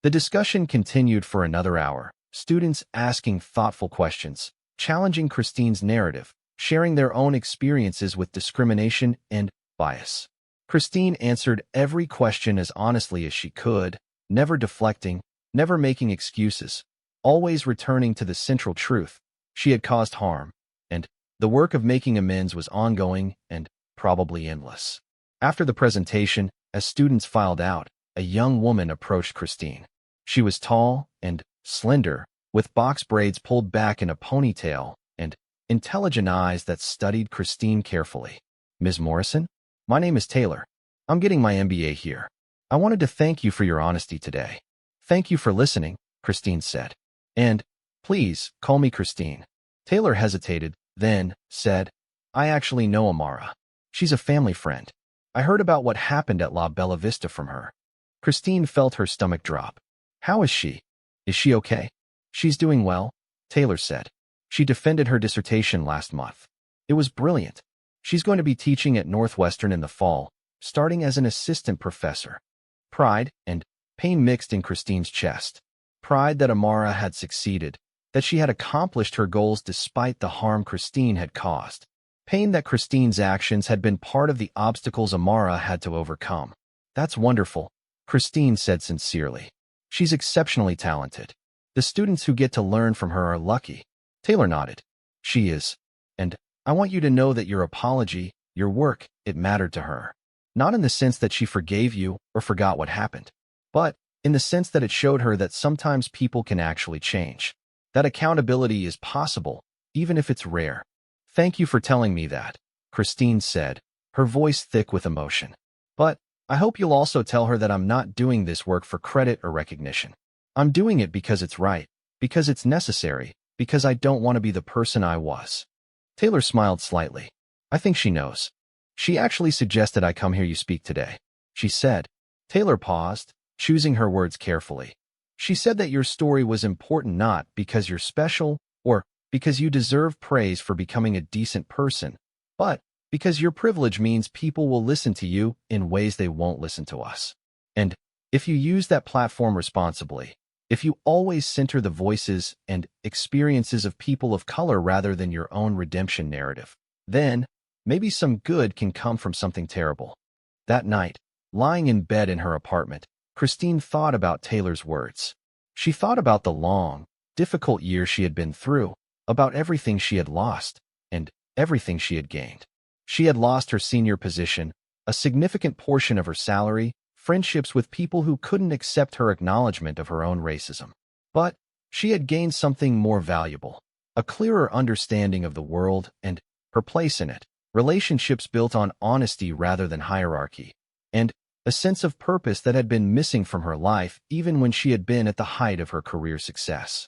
The discussion continued for another hour, students asking thoughtful questions, challenging Christine's narrative, sharing their own experiences with discrimination and bias. Christine answered every question as honestly as she could, never deflecting, never making excuses, always returning to the central truth. She had caused harm, and the work of making amends was ongoing and probably endless. After the presentation, as students filed out, a young woman approached Christine. She was tall and slender, with box braids pulled back in a ponytail and intelligent eyes that studied Christine carefully. Ms. Morrison? My name is Taylor. I'm getting my MBA here. I wanted to thank you for your honesty today. Thank you for listening, Christine said. And, please, call me Christine. Taylor hesitated, then said, I actually know Amara. She's a family friend. I heard about what happened at La Bella Vista from her. Christine felt her stomach drop. How is she? Is she okay? She's doing well, Taylor said. She defended her dissertation last month. It was brilliant. She's going to be teaching at Northwestern in the fall, starting as an assistant professor. Pride and pain mixed in Christine's chest. Pride that Amara had succeeded, that she had accomplished her goals despite the harm Christine had caused. Pain that Christine's actions had been part of the obstacles Amara had to overcome. That's wonderful, Christine said sincerely. She's exceptionally talented. The students who get to learn from her are lucky. Taylor nodded. She is. And I want you to know that your apology, your work, it mattered to her. Not in the sense that she forgave you or forgot what happened, but in the sense that it showed her that sometimes people can actually change. That accountability is possible, even if it's rare. Thank you for telling me that, Christine said, her voice thick with emotion. But I hope you'll also tell her that I'm not doing this work for credit or recognition. I'm doing it because it's right, because it's necessary, because I don't want to be the person I was." Taylor smiled slightly. "I think she knows. She actually suggested I come hear you speak today," she said. Taylor paused, choosing her words carefully. "She said that your story was important not because you're special or because you deserve praise for becoming a decent person, but because your privilege means people will listen to you in ways they won't listen to us. And if you use that platform responsibly, if you always center the voices and experiences of people of color rather than your own redemption narrative, then maybe some good can come from something terrible." That night, lying in bed in her apartment, Christine thought about Taylor's words. She thought about the long, difficult years she had been through, about everything she had lost, and everything she had gained. She had lost her senior position, a significant portion of her salary, friendships with people who couldn't accept her acknowledgement of her own racism. But she had gained something more valuable, a clearer understanding of the world and her place in it, relationships built on honesty rather than hierarchy, and a sense of purpose that had been missing from her life even when she had been at the height of her career success.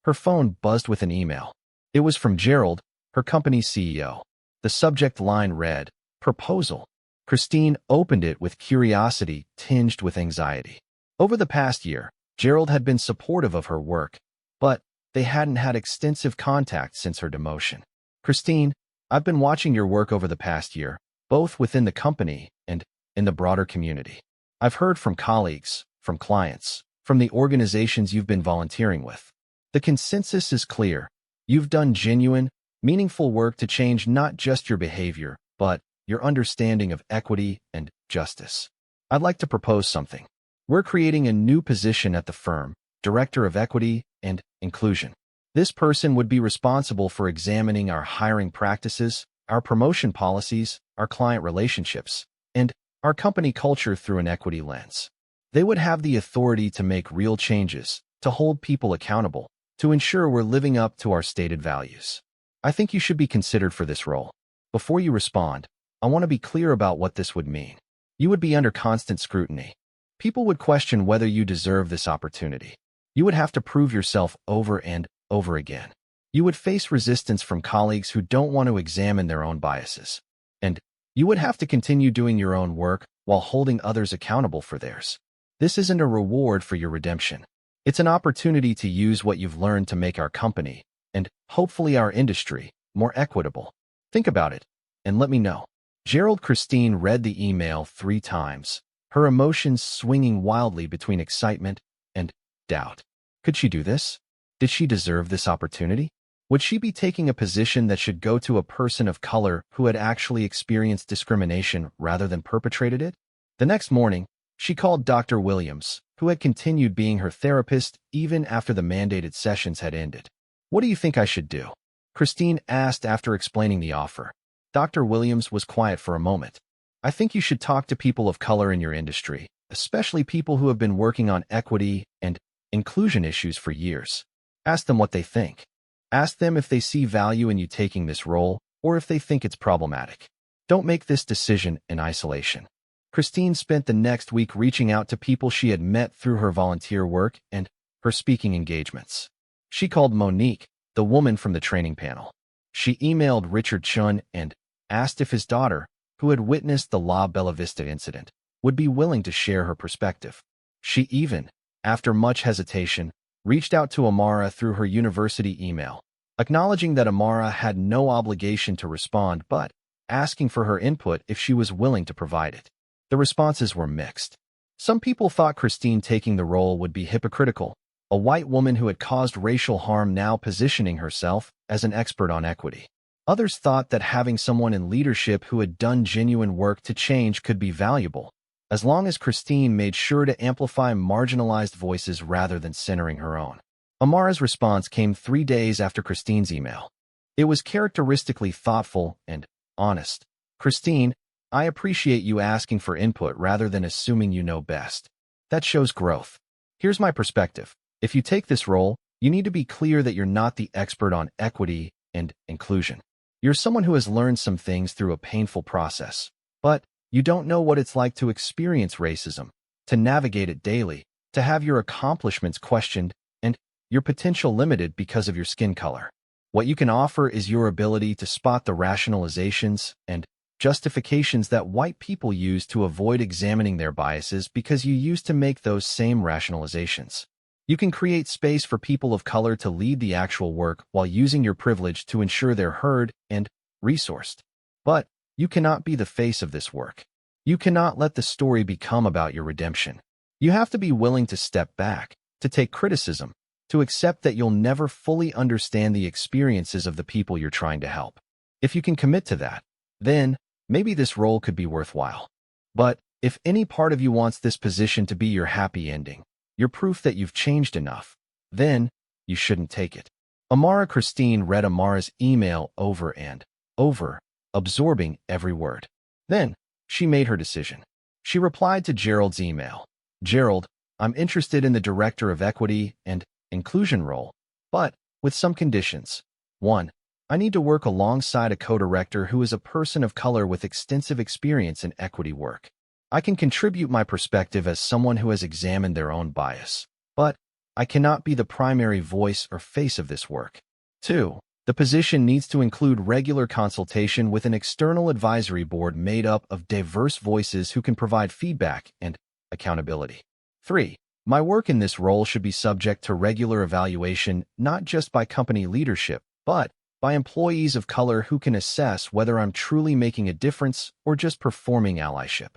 Her phone buzzed with an email. It was from Gerald, her company's CEO. The subject line read, "Proposal." Christine opened it with curiosity tinged with anxiety. Over the past year, Gerald had been supportive of her work, but they hadn't had extensive contact since her demotion. "Christine, I've been watching your work over the past year, both within the company and in the broader community. I've heard from colleagues, from clients, from the organizations you've been volunteering with. The consensus is clear. You've done genuine, meaningful work to change not just your behavior, but your understanding of equity and justice. I'd like to propose something. We're creating a new position at the firm, Director of Equity and Inclusion. This person would be responsible for examining our hiring practices, our promotion policies, our client relationships, and our company culture through an equity lens. They would have the authority to make real changes, to hold people accountable, to ensure we're living up to our stated values. I think you should be considered for this role. Before you respond, I want to be clear about what this would mean. You would be under constant scrutiny. People would question whether you deserve this opportunity. You would have to prove yourself over and over again. You would face resistance from colleagues who don't want to examine their own biases. And you would have to continue doing your own work while holding others accountable for theirs. This isn't a reward for your redemption. It's an opportunity to use what you've learned to make our company, and hopefully our industry, more equitable. Think about it, and let me know. Gerald. Christine read the email 3 times, her emotions swinging wildly between excitement and doubt. Could she do this? Did she deserve this opportunity? Would she be taking a position that should go to a person of color who had actually experienced discrimination rather than perpetrated it? The next morning, she called Dr. Williams, who had continued being her therapist even after the mandated sessions had ended. "What do you think I should do?" Christine asked after explaining the offer. Dr. Williams was quiet for a moment. "I think you should talk to people of color in your industry, especially people who have been working on equity and inclusion issues for years. Ask them what they think. Ask them if they see value in you taking this role or if they think it's problematic. Don't make this decision in isolation." Christine spent the next week reaching out to people she had met through her volunteer work and her speaking engagements. She called Monique, the woman from the training panel. She emailed Richard Chun and asked if his daughter, who had witnessed the La Bella Vista incident, would be willing to share her perspective. She even, after much hesitation, reached out to Amara through her university email, acknowledging that Amara had no obligation to respond but asking for her input if she was willing to provide it. The responses were mixed. Some people thought Christine taking the role would be hypocritical, a white woman who had caused racial harm now positioning herself as an expert on equity. Others thought that having someone in leadership who had done genuine work to change could be valuable, as long as Christine made sure to amplify marginalized voices rather than centering her own. Amara's response came 3 days after Christine's email. It was characteristically thoughtful and honest. "Christine, I appreciate you asking for input rather than assuming you know best. That shows growth. Here's my perspective. If you take this role, you need to be clear that you're not the expert on equity and inclusion. You're someone who has learned some things through a painful process, but You don't know what it's like to experience racism, to navigate it daily, to have your accomplishments questioned, and your potential limited because of your skin color. What you can offer is your ability to spot the rationalizations and justifications that white people use to avoid examining their biases because you used to make those same rationalizations. You can create space for people of color to lead the actual work while using your privilege to ensure they're heard and resourced. But you cannot be the face of this work. You cannot let the story become about your redemption. You have to be willing to step back, to take criticism, to accept that you'll never fully understand the experiences of the people you're trying to help. If you can commit to that, then maybe this role could be worthwhile. But if any part of you wants this position to be your happy ending, your proof that you've changed enough, then you shouldn't take it. Amara Christine read Amara's email over and over, absorbing every word. Then she made her decision. She replied to Gerald's email. Gerald, I'm interested in the Director of Equity and Inclusion role, but with some conditions. 1. I need to work alongside a co-director who is a person of color with extensive experience in equity work. I can contribute my perspective as someone who has examined their own bias, but I cannot be the primary voice or face of this work. 2. The position needs to include regular consultation with an external advisory board made up of diverse voices who can provide feedback and accountability. 3. My work in this role should be subject to regular evaluation not just by company leadership, but by employees of color who can assess whether I'm truly making a difference or just performing allyship.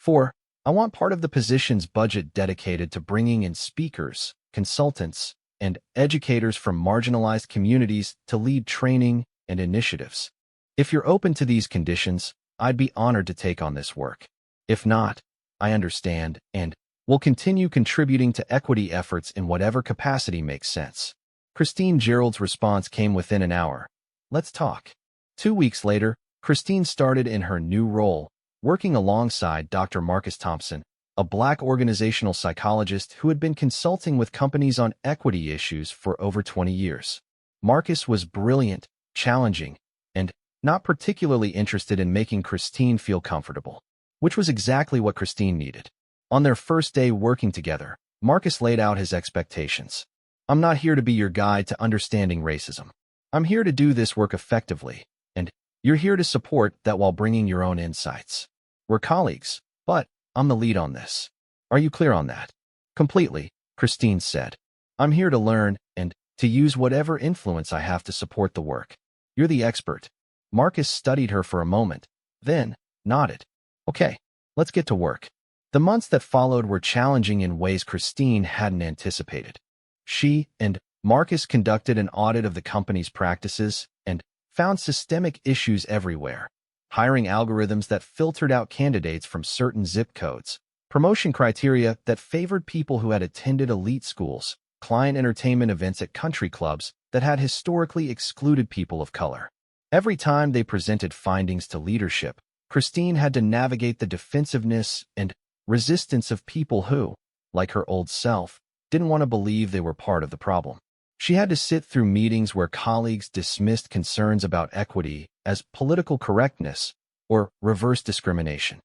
4. I want part of the position's budget dedicated to bringing in speakers, consultants, and educators from marginalized communities to lead training and initiatives. If you're open to these conditions, I'd be honored to take on this work. If not, I understand and will continue contributing to equity efforts in whatever capacity makes sense. Christine Gerald's response came within an hour. Let's talk. 2 weeks later, Christine started in her new role, working alongside Dr. Marcus Thompson, a Black organizational psychologist who had been consulting with companies on equity issues for over 20 years. Marcus was brilliant, challenging, and not particularly interested in making Christine feel comfortable, which was exactly what Christine needed. On their first day working together, Marcus laid out his expectations. I'm not here to be your guide to understanding racism. I'm here to do this work effectively, and you're here to support that while bringing your own insights. We're colleagues, but I'm the lead on this. Are you clear on that? Completely, Christine said. I'm here to learn and to use whatever influence I have to support the work. You're the expert. Marcus studied her for a moment, then nodded. Okay, let's get to work. The months that followed were challenging in ways Christine hadn't anticipated. She and Marcus conducted an audit of the company's practices and found systemic issues everywhere. Hiring algorithms that filtered out candidates from certain zip codes, promotion criteria that favored people who had attended elite schools, client entertainment events at country clubs that had historically excluded people of color. Every time they presented findings to leadership, Christine had to navigate the defensiveness and resistance of people who, like her old self, didn't want to believe they were part of the problem. She had to sit through meetings where colleagues dismissed concerns about equity as political correctness or reverse discrimination.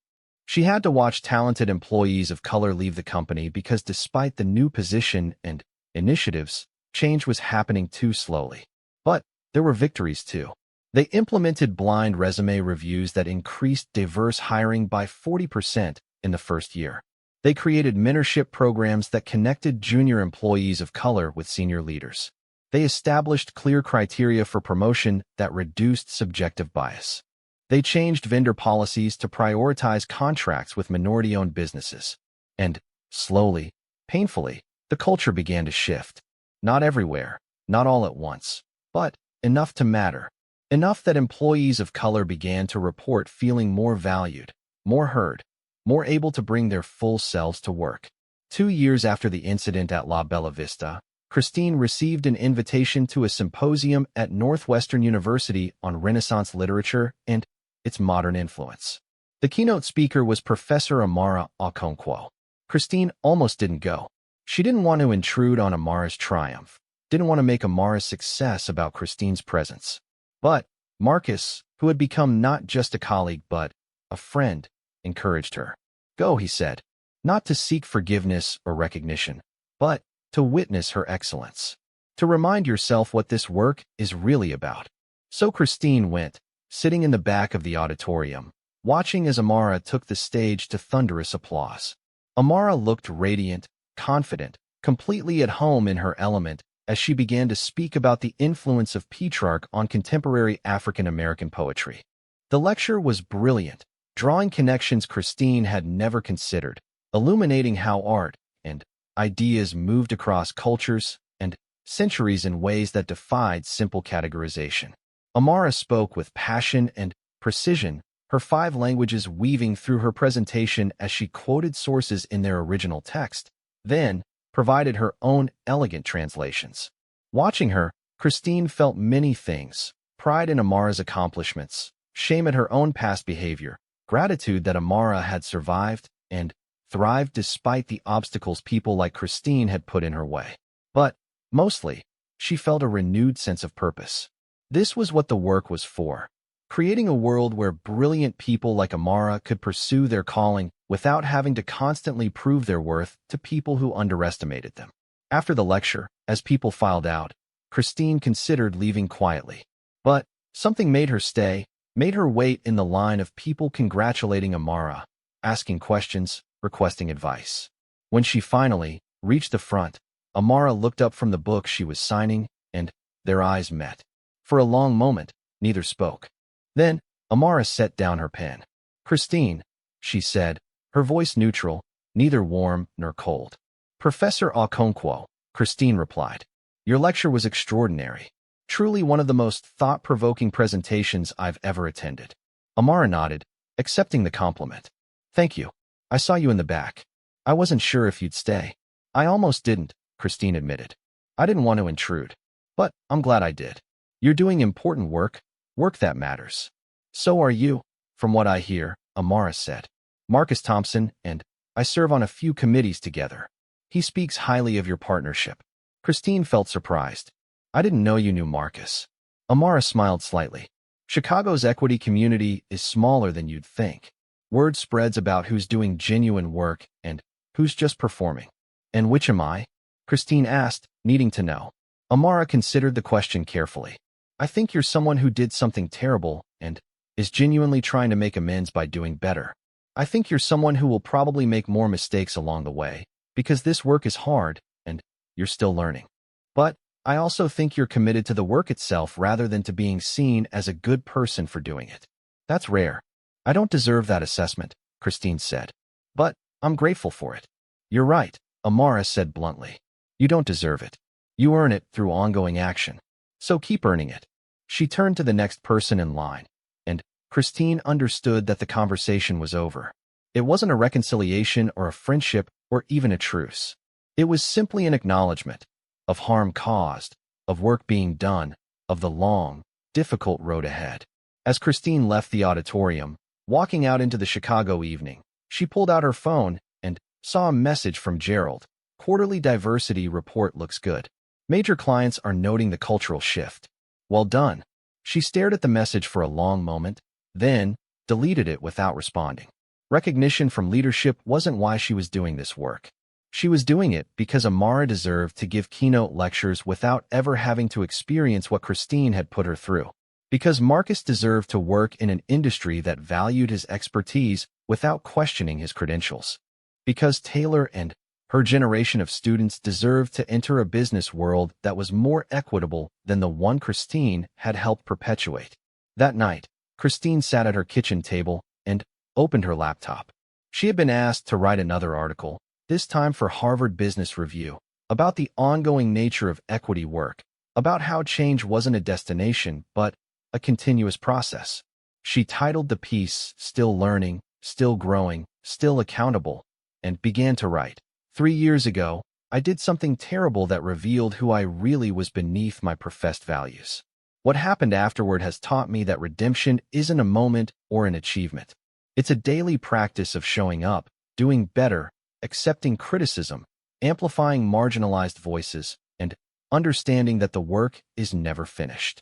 She had to watch talented employees of color leave the company because despite the new position and initiatives, change was happening too slowly. But there were victories too. They implemented blind resume reviews that increased diverse hiring by 40% in the first year. They created mentorship programs that connected junior employees of color with senior leaders. They established clear criteria for promotion that reduced subjective bias. They changed vendor policies to prioritize contracts with minority-owned businesses. And, slowly, painfully, the culture began to shift. Not everywhere, not all at once, but enough to matter. Enough that employees of color began to report feeling more valued, more heard, more able to bring their full selves to work. 2 years after the incident at La Bella Vista, Christine received an invitation to a symposium at Northwestern University on Renaissance literature and its modern influence. The keynote speaker was Professor Amara Okonkwo. Christine almost didn't go. She didn't want to intrude on Amara's triumph, didn't want to make Amara's success about Christine's presence. But Marcus, who had become not just a colleague but a friend, encouraged her. Go, he said, not to seek forgiveness or recognition, but to witness her excellence, to remind yourself what this work is really about. So Christine went, sitting in the back of the auditorium, watching as Amara took the stage to thunderous applause. Amara looked radiant, confident, completely at home in her element as she began to speak about the influence of Petrarch on contemporary African-American poetry. The lecture was brilliant, drawing connections Christine had never considered, illuminating how art and ideas moved across cultures and centuries in ways that defied simple categorization. Amara spoke with passion and precision, her 5 languages weaving through her presentation as she quoted sources in their original text, then provided her own elegant translations. Watching her, Christine felt many things: pride in Amara's accomplishments, shame at her own past behavior, gratitude that Amara had survived and thrived despite the obstacles people like Christine had put in her way. But, mostly, she felt a renewed sense of purpose. This was what the work was for: creating a world where brilliant people like Amara could pursue their calling without having to constantly prove their worth to people who underestimated them. After the lecture, as people filed out, Christine considered leaving quietly. But something made her stay, made her wait in the line of people congratulating Amara, asking questions, requesting advice. When she finally reached the front, Amara looked up from the book she was signing, and their eyes met. For a long moment, neither spoke. Then, Amara set down her pen. "Christine," she said, her voice neutral, neither warm nor cold. "Professor Okonkwo," Christine replied. "Your lecture was extraordinary. Truly one of the most thought-provoking presentations I've ever attended." Amara nodded, accepting the compliment. "Thank you. I saw you in the back. I wasn't sure if you'd stay." "I almost didn't," Christine admitted. "I didn't want to intrude. But I'm glad I did. You're doing important work, work that matters." "So are you, from what I hear," Amara said. "Marcus Thompson and I serve on a few committees together. He speaks highly of your partnership." Christine felt surprised. "I didn't know you knew Marcus." Amara smiled slightly. "Chicago's equity community is smaller than you'd think. Word spreads about who's doing genuine work and who's just performing." "And which am I?" Christine asked, needing to know. Amara considered the question carefully. "I think you're someone who did something terrible and is genuinely trying to make amends by doing better. I think you're someone who will probably make more mistakes along the way, because this work is hard and you're still learning. But I also think you're committed to the work itself rather than to being seen as a good person for doing it. That's rare. I don't deserve that assessment," Christine said. "But I'm grateful for it." "You're right," Amara said bluntly. "You don't deserve it. You earn it through ongoing action. So keep earning it." She turned to the next person in line, and Christine understood that the conversation was over. It wasn't a reconciliation or a friendship or even a truce. It was simply an acknowledgement of harm caused, of work being done, of the long, difficult road ahead. As Christine left the auditorium, walking out into the Chicago evening, she pulled out her phone and saw a message from Gerald. "Quarterly diversity report looks good. Major clients are noting the cultural shift. Well done." She stared at the message for a long moment, then deleted it without responding. Recognition from leadership wasn't why she was doing this work. She was doing it because Amara deserved to give keynote lectures without ever having to experience what Christine had put her through. Because Marcus deserved to work in an industry that valued his expertise without questioning his credentials. Because Taylor and her generation of students deserved to enter a business world that was more equitable than the one Christine had helped perpetuate. That night, Christine sat at her kitchen table and opened her laptop. She had been asked to write another article, this time for Harvard Business Review, about the ongoing nature of equity work, about how change wasn't a destination but a continuous process. She titled the piece "Still Learning, Still Growing, Still Accountable," and began to write. 3 years ago, I did something terrible that revealed who I really was beneath my professed values. What happened afterward has taught me that redemption isn't a moment or an achievement. It's a daily practice of showing up, doing better, accepting criticism, amplifying marginalized voices, and understanding that the work is never finished.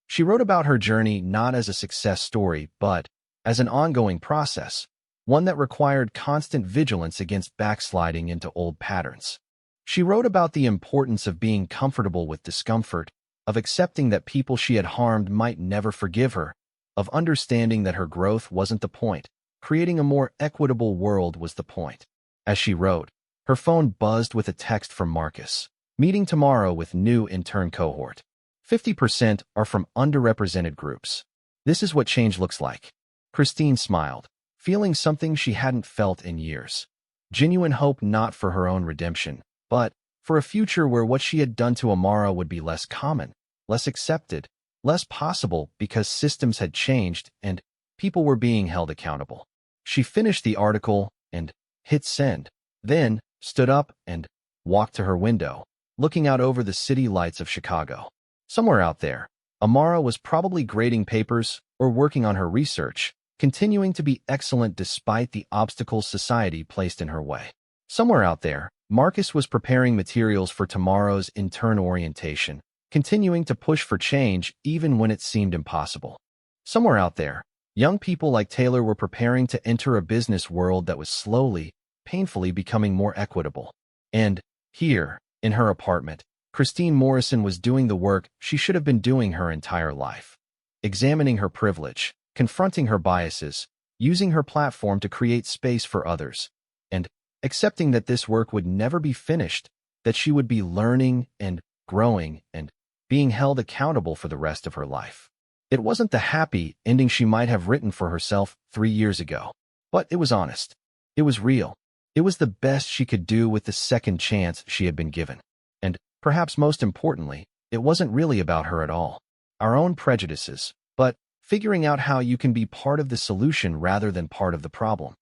She wrote about her journey not as a success story, but as an ongoing process, one that required constant vigilance against backsliding into old patterns. She wrote about the importance of being comfortable with discomfort, of accepting that people she had harmed might never forgive her, of understanding that her growth wasn't the point. Creating a more equitable world was the point. As she wrote, her phone buzzed with a text from Marcus. Meeting tomorrow with new intern cohort. 50% are from underrepresented groups. This is what change looks like. Christine smiled, feeling something she hadn't felt in years. Genuine hope not for her own redemption, but for a future where what she had done to Amara would be less common, less accepted, less possible because systems had changed and people were being held accountable. She finished the article and hit send, then stood up and walked to her window, looking out over the city lights of Chicago. Somewhere out there, Amara was probably grading papers or working on her research, continuing to be excellent despite the obstacles society placed in her way. Somewhere out there, Marcus was preparing materials for tomorrow's intern orientation, continuing to push for change even when it seemed impossible. Somewhere out there, young people like Taylor were preparing to enter a business world that was slowly, painfully becoming more equitable. And here, in her apartment, Christine Morrison was doing the work she should have been doing her entire life. Examining her privilege, confronting her biases, using her platform to create space for others, and accepting that this work would never be finished, that she would be learning and growing and being held accountable for the rest of her life. It wasn't the happy ending she might have written for herself 3 years ago, but it was honest. It was real. It was the best she could do with the second chance she had been given. And, perhaps most importantly, it wasn't really about her at all. Our own prejudices, but figuring out how you can be part of the solution rather than part of the problem.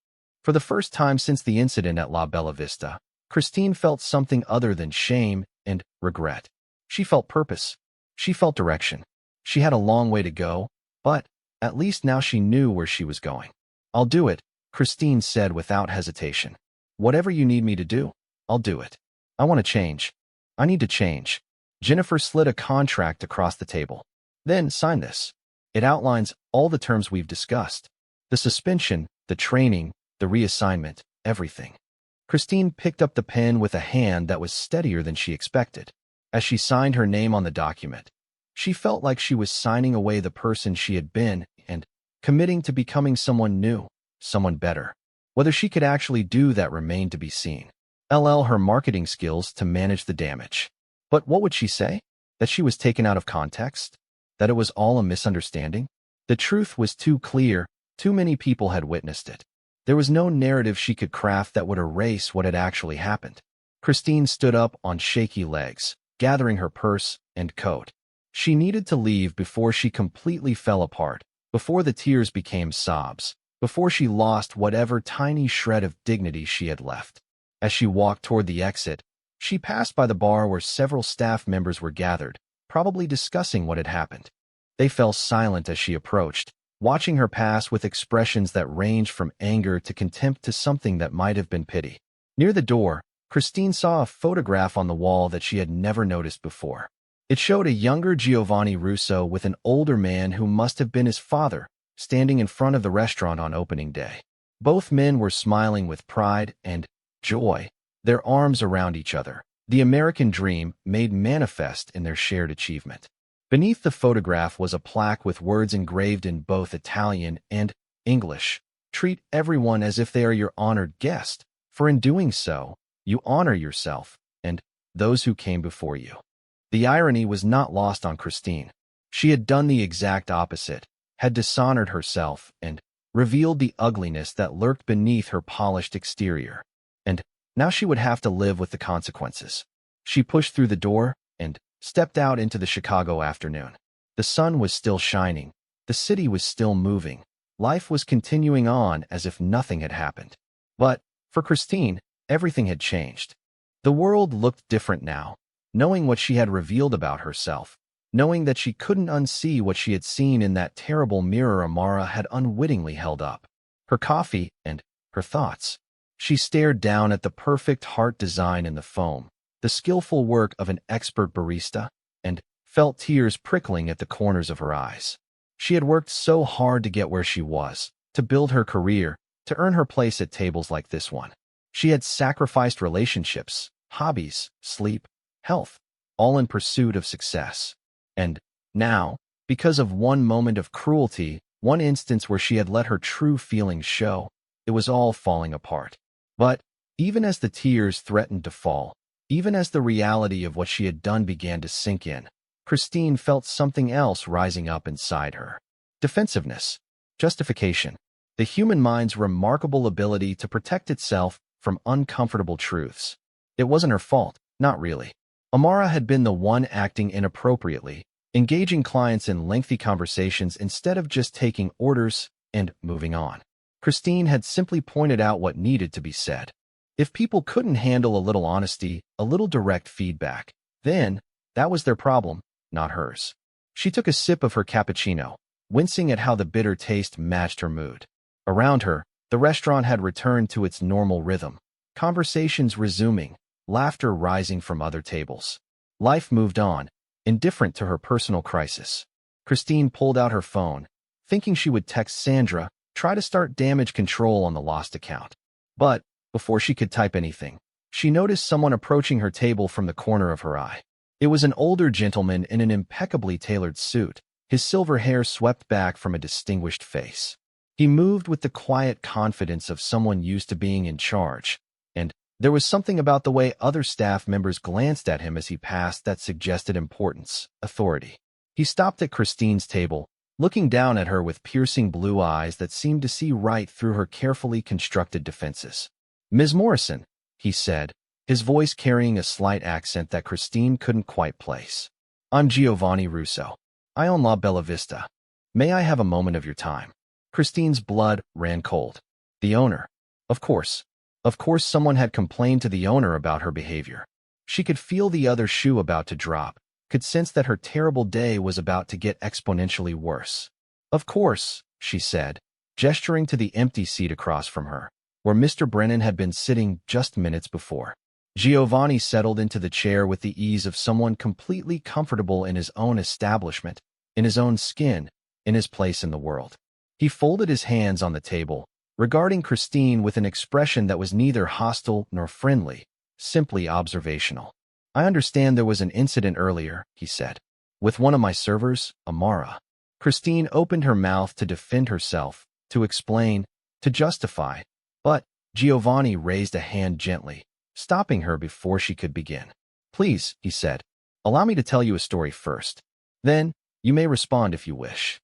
For the first time since the incident at La Bella Vista, Christine felt something other than shame and regret. She felt purpose. She felt direction. She had a long way to go, but at least now she knew where she was going. "I'll do it," Christine said without hesitation. "Whatever you need me to do, I'll do it. I want to change. I need to change." Jennifer slid a contract across the table. "Then sign this. It outlines all the terms we've discussed. The suspension, the training, the reassignment, everything." Christine picked up the pen with a hand that was steadier than she expected. As she signed her name on the document, she felt like she was signing away the person she had been and committing to becoming someone new, someone better. Whether she could actually do that remained to be seen. Her marketing skills to manage the damage. But what would she say? That she was taken out of context? That it was all a misunderstanding? The truth was too clear. Too many people had witnessed it. There was no narrative she could craft that would erase what had actually happened. Christine stood up on shaky legs, gathering her purse and coat. She needed to leave before she completely fell apart, before the tears became sobs, before she lost whatever tiny shred of dignity she had left. As she walked toward the exit, she passed by the bar where several staff members were gathered, probably discussing what had happened. They fell silent as she approached, watching her pass with expressions that ranged from anger to contempt to something that might have been pity. Near the door, Christine saw a photograph on the wall that she had never noticed before. It showed a younger Giovanni Russo with an older man who must have been his father, standing in front of the restaurant on opening day. Both men were smiling with pride and joy, their arms around each other, the American dream made manifest in their shared achievement. Beneath the photograph was a plaque with words engraved in both Italian and English. "Treat everyone as if they are your honored guest, for in doing so, you honor yourself and those who came before you." The irony was not lost on Christine. She had done the exact opposite, had dishonored herself and revealed the ugliness that lurked beneath her polished exterior. And now she would have to live with the consequences. She pushed through the door and stepped out into the Chicago afternoon. The sun was still shining. The city was still moving. Life was continuing on as if nothing had happened. But, for Christine, everything had changed. The world looked different now. Knowing what she had revealed about herself, knowing that she couldn't unsee what she had seen in that terrible mirror Amara had unwittingly held up. Her coffee and her thoughts. She stared down at the perfect heart design in the foam, the skillful work of an expert barista, and felt tears prickling at the corners of her eyes. She had worked so hard to get where she was, to build her career, to earn her place at tables like this one. She had sacrificed relationships, hobbies, sleep, health, all in pursuit of success. And now, because of one moment of cruelty, one instance where she had let her true feelings show, it was all falling apart. But even as the tears threatened to fall, even as the reality of what she had done began to sink in, Christine felt something else rising up inside her. Defensiveness, justification, the human mind's remarkable ability to protect itself from uncomfortable truths. It wasn't her fault, not really. Amara had been the one acting inappropriately, engaging clients in lengthy conversations instead of just taking orders and moving on. Christine had simply pointed out what needed to be said. If people couldn't handle a little honesty, a little direct feedback, then that was their problem, not hers. She took a sip of her cappuccino, wincing at how the bitter taste matched her mood. Around her, the restaurant had returned to its normal rhythm, conversations resuming, laughter rising from other tables. Life moved on, indifferent to her personal crisis. Christine pulled out her phone, thinking she would text Sandra, try to start damage control on the lost account. But before she could type anything, she noticed someone approaching her table from the corner of her eye. It was an older gentleman in an impeccably tailored suit, his silver hair swept back from a distinguished face. He moved with the quiet confidence of someone used to being in charge, and there was something about the way other staff members glanced at him as he passed that suggested importance, authority. He stopped at Christine's table, looking down at her with piercing blue eyes that seemed to see right through her carefully constructed defenses. "Ms. Morrison," he said, his voice carrying a slight accent that Christine couldn't quite place. "I'm Giovanni Russo. I own La Bella Vista. May I have a moment of your time?" Christine's blood ran cold. The owner. Of course. Of course someone had complained to the owner about her behavior. She could feel the other shoe about to drop, could sense that her terrible day was about to get exponentially worse. "Of course," she said, gesturing to the empty seat across from her, where Mr. Brennan had been sitting just minutes before. Giovanni settled into the chair with the ease of someone completely comfortable in his own establishment, in his own skin, in his place in the world. He folded his hands on the table, regarding Christine with an expression that was neither hostile nor friendly, simply observational. "I understand there was an incident earlier," he said. "With one of my servers, Amara." Christine opened her mouth to defend herself, to explain, to justify, but Giovanni raised a hand gently, stopping her before she could begin. "Please," he said, "allow me to tell you a story first. Then, you may respond if you wish."